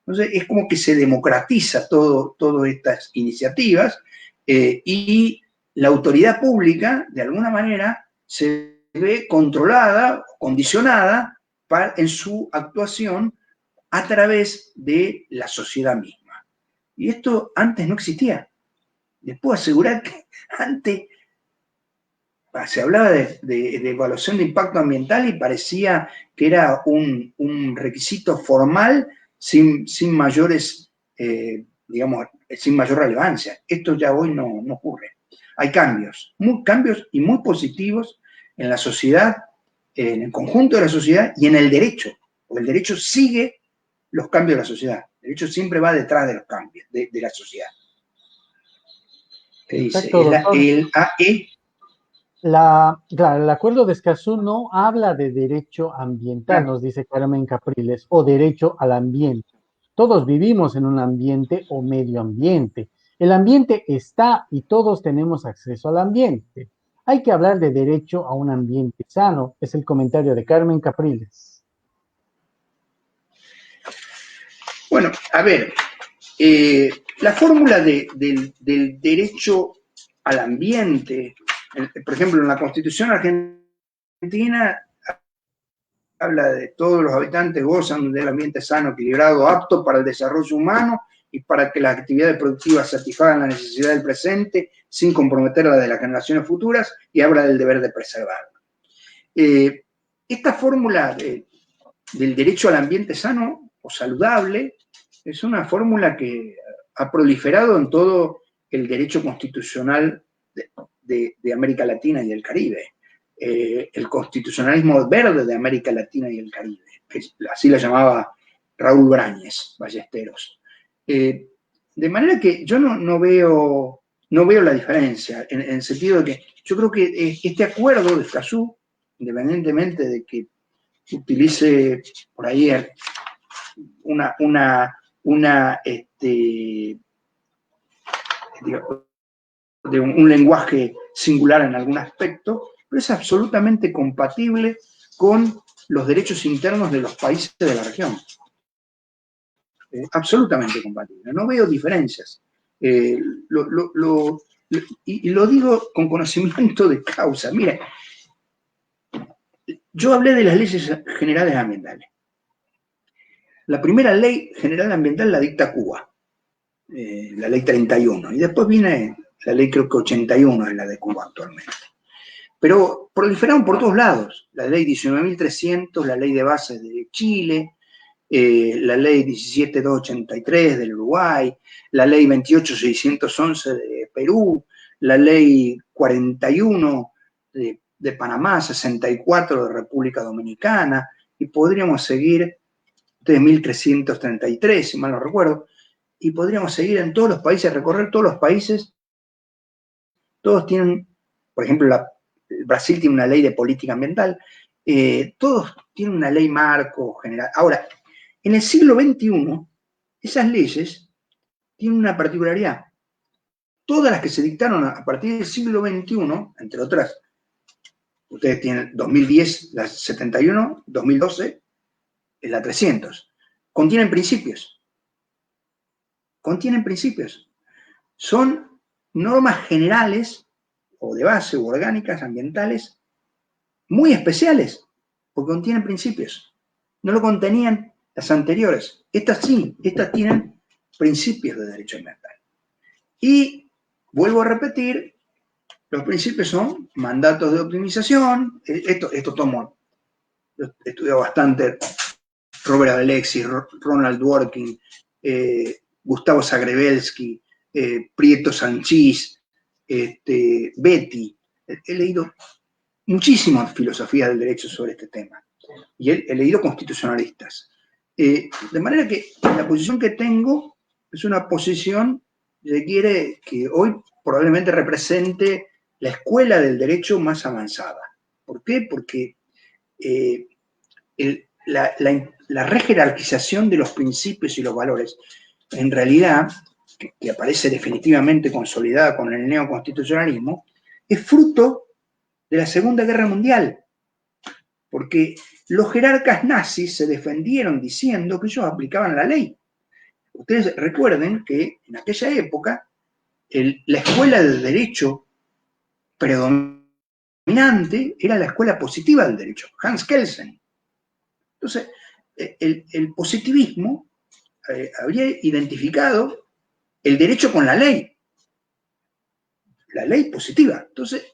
Entonces, es como que se democratiza todas estas iniciativas y la autoridad pública, de alguna manera, se ve controlada, condicionada en su actuación a través de la sociedad misma. Y esto antes no existía. Les puedo asegurar que antes se hablaba de evaluación de impacto ambiental y parecía que era un requisito formal sin mayores, digamos, sin mayor relevancia. Esto ya hoy no ocurre. Hay cambios y muy positivos en la sociedad, en el conjunto de la sociedad y en el derecho, porque el derecho sigue los cambios de la sociedad. El derecho siempre va detrás de los cambios de la sociedad. ¿Qué dice? Perfecto, El AE. Claro, el acuerdo de Escazú no habla de derecho ambiental, nos dice Carmen Capriles, o derecho al ambiente. Todos vivimos en un ambiente o medio ambiente. El ambiente está y todos tenemos acceso al ambiente. Hay que hablar de derecho a un ambiente sano, es el comentario de Carmen Capriles. Bueno, a ver, la fórmula del derecho al ambiente, por ejemplo, en la Constitución argentina habla de todos los habitantes gozan del ambiente sano, equilibrado, apto para el desarrollo humano y para que las actividades productivas satisfagan la necesidad del presente sin comprometer la de las generaciones futuras, y habla del deber de preservarlo. Esta fórmula del derecho al ambiente sano o saludable es una fórmula que ha proliferado en todo el derecho constitucional de América Latina y el Caribe. El constitucionalismo verde de América Latina y el Caribe, que así la llamaba Raúl Brañez Ballesteros. De manera que yo no veo la diferencia, en el sentido de que yo creo que este acuerdo de Escazú, independientemente de que utilice por ahí un lenguaje singular en algún aspecto, pero es absolutamente compatible con los derechos internos de los países de la región. Absolutamente compatible. No veo diferencias. Y lo digo con conocimiento de causa. Mire, yo hablé de las leyes generales ambientales. La primera ley general ambiental la dicta Cuba, la ley 31, y después viene la ley creo que 81 es la de Cuba actualmente. Pero proliferaron por todos lados. La ley 19.300, la ley de bases de Chile, la ley 17.283 del Uruguay, la ley 28.611 de Perú, la ley 41 de Panamá, 64 de República Dominicana, y podríamos seguir, 3.333, si mal no recuerdo, y podríamos seguir en todos los países, recorrer todos los países. Todos tienen, por ejemplo, Brasil tiene una ley de política ambiental, todos tienen una ley marco general. Ahora, en el siglo XXI, esas leyes tienen una particularidad. Todas las que se dictaron a partir del siglo XXI, entre otras, ustedes tienen 2010, la 71, 2012, la 300, contienen principios. Contienen principios. Son normas generales o de base o orgánicas ambientales muy especiales, porque contienen principios. No lo contenían las anteriores. Estas sí, estas tienen principios de derecho ambiental. Y vuelvo a repetir, los principios son mandatos de optimización. Esto tomo, lo he estudiado bastante, Robert Alexis, Ronald Dworkin, Gustavo Zagrebelsky, Prieto Sanchís, Betty. He leído muchísimas filosofías del derecho sobre este tema. Y he leído constitucionalistas. De manera que la posición que tengo es una posición que hoy probablemente represente la escuela del derecho más avanzada. ¿Por qué? Porque la rejerarquización de los principios y los valores, en realidad, que aparece definitivamente consolidada con el neoconstitucionalismo, es fruto de la Segunda Guerra Mundial, porque los jerarcas nazis se defendieron diciendo que ellos aplicaban la ley. Ustedes recuerden que en aquella época la escuela del derecho predominante era la escuela positiva del derecho, Hans Kelsen. Entonces, el positivismo habría identificado el derecho con la ley positiva. Entonces,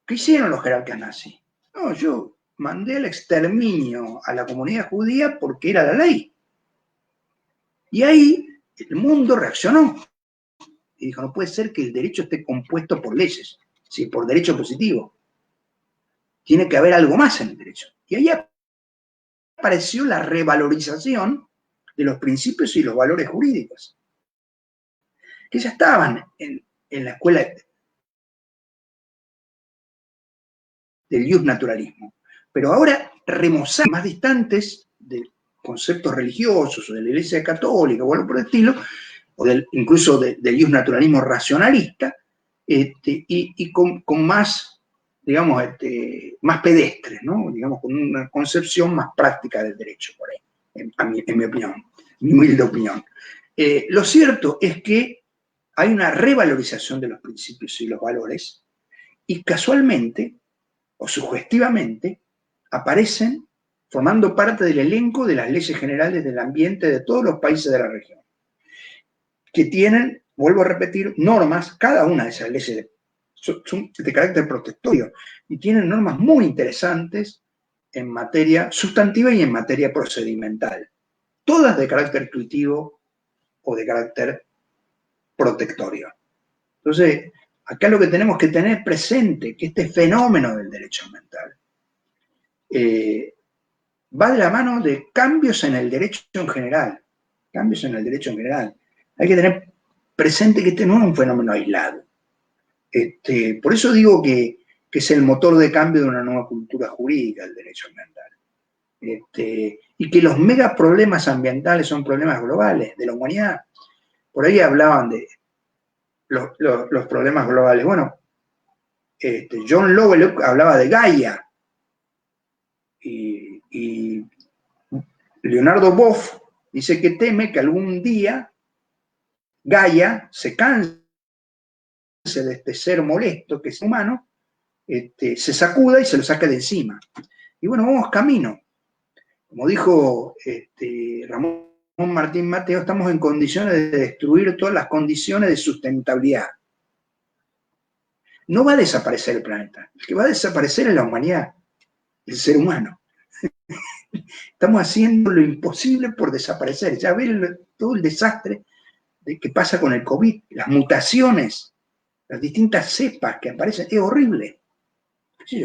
¿qué hicieron los jerarcas nazis? No, yo mandé al exterminio a la comunidad judía porque era la ley. Y ahí el mundo reaccionó y dijo, no puede ser que el derecho esté compuesto por leyes, ¿sí? Por derecho positivo. Tiene que haber algo más en el derecho. Y ahí apareció la revalorización de los principios y los valores jurídicos, que ya estaban en la escuela del justnaturalismo, pero ahora remozados, más distantes de conceptos religiosos o de la Iglesia Católica o algo por el estilo, o incluso del justnaturalismo racionalista, y con más, digamos, más pedestres, ¿no? Digamos, con una concepción más práctica del derecho, por ahí, en mi opinión, mi humilde opinión. Lo cierto es que hay una revalorización de los principios y los valores, y casualmente o sugestivamente aparecen formando parte del elenco de las leyes generales del ambiente de todos los países de la región, que tienen, vuelvo a repetir, normas, cada una de esas leyes son de carácter protectorio y tienen normas muy interesantes en materia sustantiva y en materia procedimental, todas de carácter tuitivo o de carácter protectorio. Entonces, acá lo que tenemos que tener presente que este fenómeno del derecho ambiental va de la mano de cambios en el derecho en general. Cambios en el derecho en general. Hay que tener presente que este no es un fenómeno aislado. Por eso digo que es el motor de cambio de una nueva cultura jurídica el derecho ambiental. Y que los megaproblemas ambientales son problemas globales de la humanidad. Por ahí hablaban de los problemas globales. Bueno, John Lovelock hablaba de Gaia y Leonardo Boff dice que teme que algún día Gaia se canse de este ser molesto que es humano, se sacuda y se lo saca de encima. Y bueno, vamos camino. Como dijo Ramón Martín Mateo, estamos en condiciones de destruir todas las condiciones de sustentabilidad. No va a desaparecer el planeta. El que va a desaparecer es la humanidad, el ser humano. Estamos haciendo lo imposible por desaparecer. Ya ven todo el desastre que pasa con el COVID, las mutaciones, las distintas cepas que aparecen. Es horrible.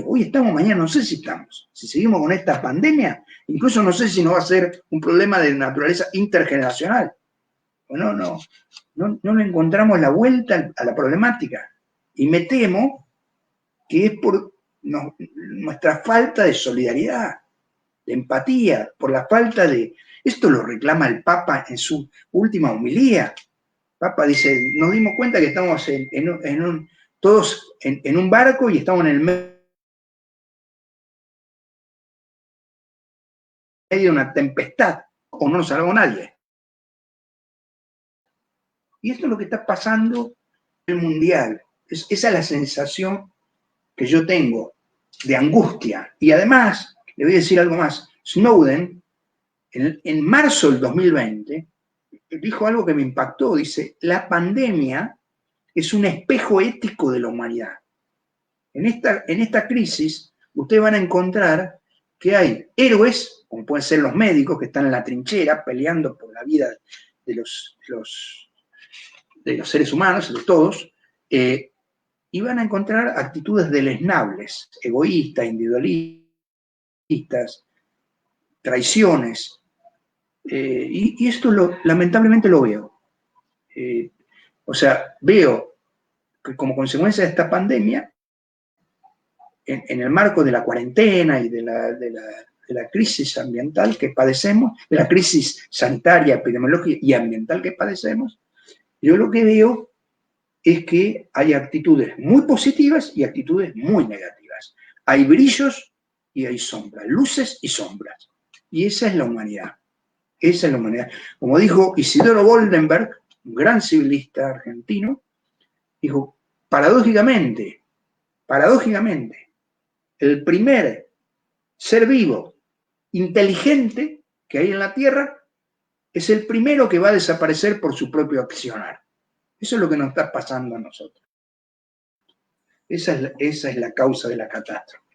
Hoy estamos, mañana no sé si estamos. Si seguimos con esta pandemia, incluso no sé si no va a ser un problema de naturaleza intergeneracional. No le encontramos la vuelta a la problemática. Y me temo que es por nuestra falta de solidaridad, de empatía, por la falta de... Esto lo reclama el Papa en su última homilía. El Papa dice, nos dimos cuenta que estamos todos en un barco y estamos en el medio de una tempestad, o no nos salvó nadie. Y esto es lo que está pasando en el mundial. Esa es la sensación que yo tengo de angustia. Y además, le voy a decir algo más, Snowden, en marzo del 2020, dijo algo que me impactó, dice, la pandemia es un espejo ético de la humanidad. En esta crisis, ustedes van a encontrar que hay héroes, como pueden ser los médicos que están en la trinchera peleando por la vida de los seres humanos, de todos, y van a encontrar actitudes deleznables, egoístas, individualistas, traiciones, y esto lamentablemente lo veo. O sea, veo que como consecuencia de esta pandemia, en el marco de la cuarentena y de de la crisis ambiental que padecemos, de la crisis sanitaria, epidemiológica y ambiental que padecemos, yo lo que veo es que hay actitudes muy positivas y actitudes muy negativas. Hay brillos y hay sombras, luces y sombras. Y esa es la humanidad. Esa es la humanidad. Como dijo Isidoro Goldenberg, un gran civilista argentino, dijo, paradójicamente, el primer ser vivo inteligente que hay en la Tierra es el primero que va a desaparecer por su propio accionar. Eso es lo que nos está pasando a nosotros. Esa es la causa de la catástrofe,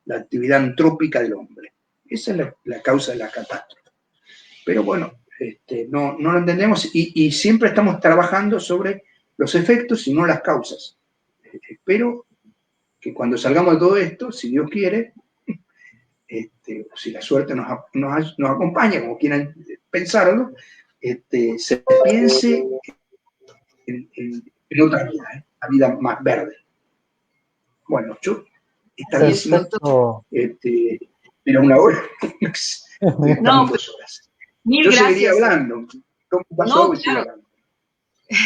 la actividad antrópica del hombre. Esa es la causa de la catástrofe. Pero bueno, no lo entendemos y siempre estamos trabajando sobre los efectos y no las causas. Espero que cuando salgamos de todo esto, si Dios quiere, si la suerte nos acompaña, como quieran pensarlo, se piense en otra vida, una vida más verde. Bueno, yo estaría pero una hora, No, 2 horas. Mil yo gracias. Seguiría hablando. No, claro.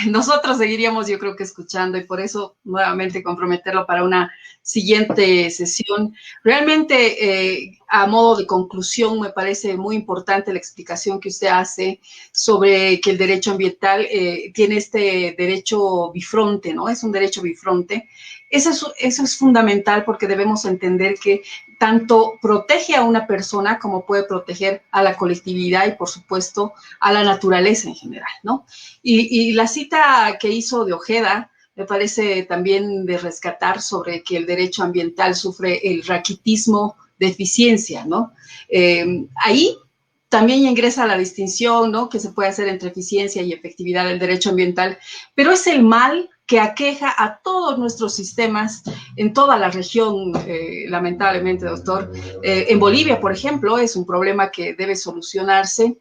Nosotros seguiríamos, yo creo que escuchando, y por eso nuevamente comprometerlo para una siguiente sesión. Realmente, a modo de conclusión, me parece muy importante la explicación que usted hace sobre que el derecho ambiental tiene este derecho bifronte, ¿no? Es un derecho bifronte. Eso es fundamental porque debemos entender que tanto protege a una persona como puede proteger a la colectividad y, por supuesto, a la naturaleza en general, ¿no? Y la cita que hizo de Ojeda me parece también de rescatar sobre que el derecho ambiental sufre el raquitismo de eficiencia, ¿no? Ahí también ingresa la distinción, ¿no?, que se puede hacer entre eficiencia y efectividad del derecho ambiental, pero es el mal que aqueja a todos nuestros sistemas en toda la región, lamentablemente, doctor. En Bolivia, por ejemplo, es un problema que debe solucionarse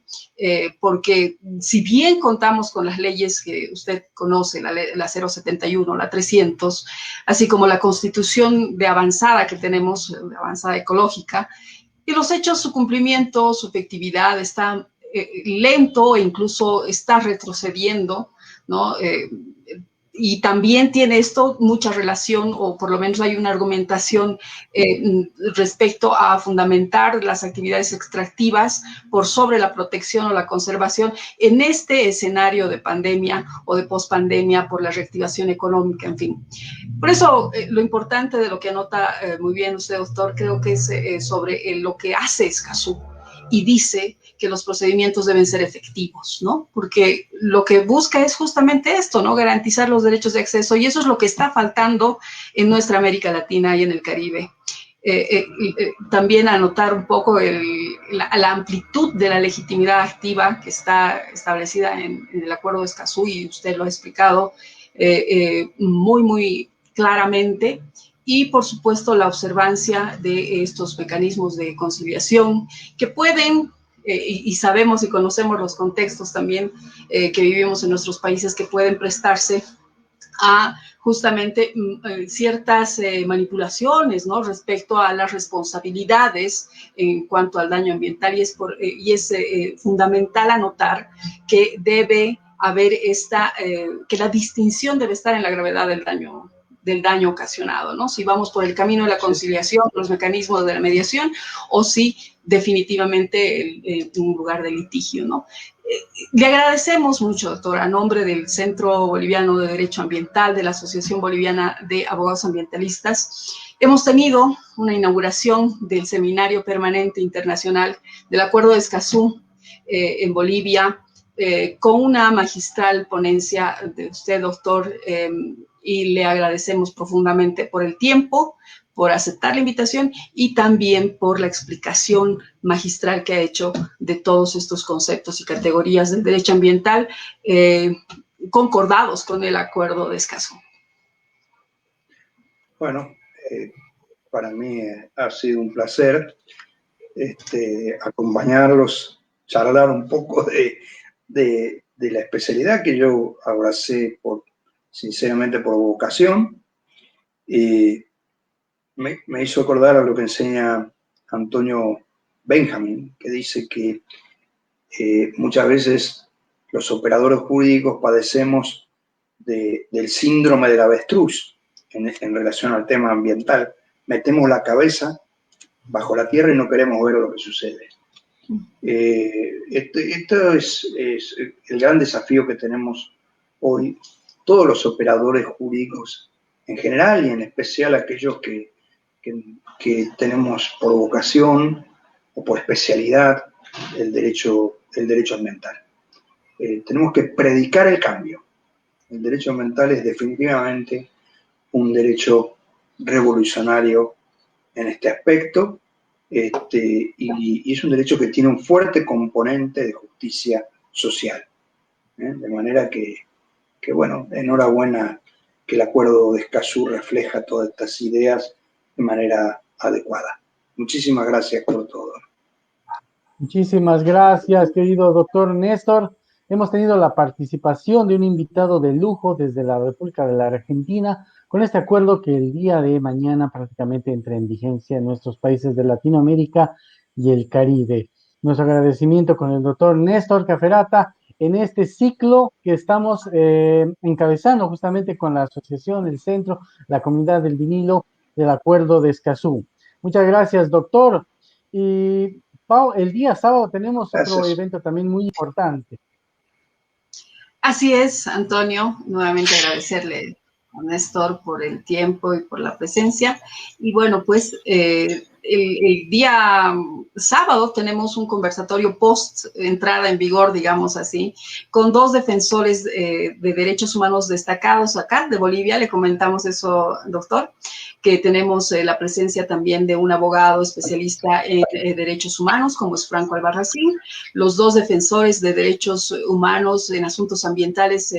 porque si bien contamos con las leyes que usted conoce, la 071, la 300, así como la constitución de avanzada que tenemos, de avanzada ecológica, y los hechos, su cumplimiento, su efectividad está lento e incluso está retrocediendo, ¿no? Y también tiene esto mucha relación, o por lo menos hay una argumentación respecto a fundamentar las actividades extractivas por sobre la protección o la conservación en este escenario de pandemia o de pospandemia por la reactivación económica, en fin. Por eso, lo importante de lo que anota muy bien usted, doctor, creo que es sobre lo que hace Escazú y dice que los procedimientos deben ser efectivos, ¿no? Porque lo que busca es justamente esto, ¿no? Garantizar los derechos de acceso, y eso es lo que está faltando en nuestra América Latina y en el Caribe. También anotar un poco la amplitud de la legitimidad activa que está establecida en el Acuerdo de Escazú, y usted lo ha explicado muy, muy claramente. Y, por supuesto, la observancia de estos mecanismos de conciliación que pueden, y sabemos y conocemos los contextos también que vivimos en nuestros países, que pueden prestarse a justamente ciertas manipulaciones, ¿no?, respecto a las responsabilidades en cuanto al daño ambiental, y es fundamental anotar que debe haber que la distinción debe estar en la gravedad del daño ocasionado, ¿no? Si vamos por el camino de la conciliación, los mecanismos de la mediación, o si definitivamente un lugar de litigio, ¿no? Le agradecemos mucho, doctor, a nombre del Centro Boliviano de Derecho Ambiental, de la Asociación Boliviana de Abogados Ambientalistas. Hemos tenido una inauguración del Seminario Permanente Internacional del Acuerdo de Escazú en Bolivia, con una magistral ponencia de usted, doctor, y le agradecemos profundamente por el tiempo, por aceptar la invitación y también por la explicación magistral que ha hecho de todos estos conceptos y categorías del derecho ambiental concordados con el Acuerdo de Escazú. Bueno, para mí ha sido un placer acompañarlos, charlar un poco de la especialidad que yo abracé sinceramente por vocación. Me hizo acordar a lo que enseña Antonio Benjamin, que dice que muchas veces los operadores jurídicos padecemos del síndrome del avestruz en relación al tema ambiental. Metemos la cabeza bajo la tierra y no queremos ver lo que sucede. Esto es el gran desafío que tenemos hoy, todos los operadores jurídicos en general y en especial aquellos que tenemos por vocación o por especialidad el derecho ambiental. Tenemos que predicar el cambio. El derecho ambiental es definitivamente un derecho revolucionario en este aspecto, y es un derecho que tiene un fuerte componente de justicia social. De manera que, bueno, enhorabuena que el Acuerdo de Escazú refleja todas estas ideas de manera adecuada. Muchísimas gracias por todo. Muchísimas gracias, querido doctor Néstor. Hemos tenido la participación de un invitado de lujo desde la República de la Argentina, con este acuerdo que el día de mañana prácticamente entra en vigencia en nuestros países de Latinoamérica y el Caribe. Nuestro agradecimiento con el doctor Néstor Cafferata en este ciclo que estamos encabezando justamente con la asociación, el centro, la comunidad del vinilo del Acuerdo de Escazú. Muchas gracias, doctor. Y Pau, el día sábado tenemos otro evento también muy importante. Así es, Antonio. Nuevamente agradecerle a Néstor por el tiempo y por la presencia. Y bueno, pues el día sábado tenemos un conversatorio post entrada en vigor, digamos así, con dos defensores de derechos humanos destacados acá de Bolivia. Le comentamos eso, doctor, que tenemos la presencia también de un abogado especialista en derechos humanos, como es Franco Albarracín, los dos defensores de derechos humanos en asuntos ambientales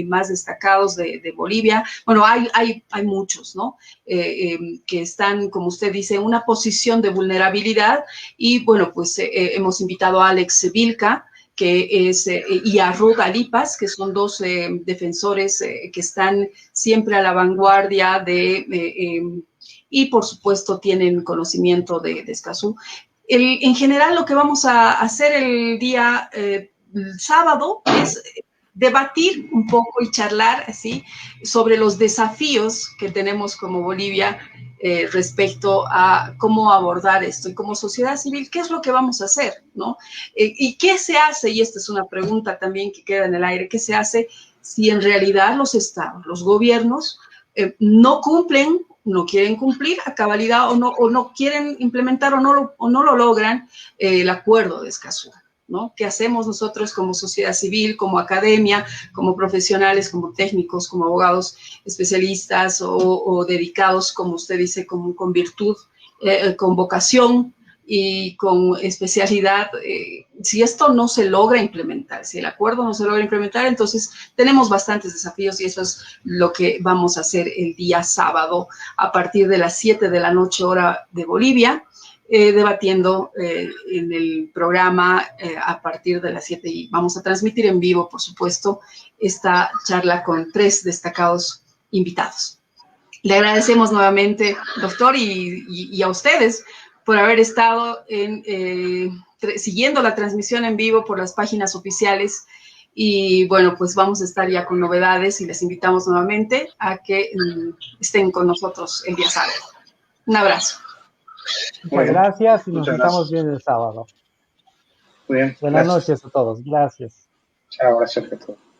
más destacados de Bolivia. Bueno, hay muchos, ¿no? Que están, como usted dice, en una posición de vulnerabilidad. Y bueno, pues hemos invitado a Alex Vilca, que es, y a Ruth Alipas, que son dos defensores que están siempre a la vanguardia y por supuesto tienen conocimiento de Escazú. En general lo que vamos a hacer el día sábado es debatir un poco y charlar así sobre los desafíos que tenemos como Bolivia respecto a cómo abordar esto, y como sociedad civil, ¿qué es lo que vamos a hacer, ¿no? ¿Y qué se hace? Y esta es una pregunta también que queda en el aire. ¿Qué se hace si en realidad los estados, los gobiernos no cumplen, no quieren cumplir a cabalidad o no quieren implementar o no lo logran el Acuerdo de Escazú, ¿no? ¿Qué hacemos nosotros como sociedad civil, como academia, como profesionales, como técnicos, como abogados especialistas o dedicados, como usted dice, con virtud, con vocación y con especialidad? Si esto no se logra implementar, si el acuerdo no se logra implementar, entonces tenemos bastantes desafíos, y eso es lo que vamos a hacer el día sábado a partir de las 7 de la noche, hora de Bolivia, debatiendo en el programa a partir de las 7, y vamos a transmitir en vivo, por supuesto, esta charla con 3 destacados invitados. Le agradecemos nuevamente, doctor, y a ustedes por haber estado siguiendo la transmisión en vivo por las páginas oficiales. Y bueno, pues vamos a estar ya con novedades y les invitamos nuevamente a que estén con nosotros el día sábado. Un abrazo. Muchas gracias y nos estamos viendo el sábado. Muy bien. Buenas noches a todos. Gracias. Chao, gracias a todos.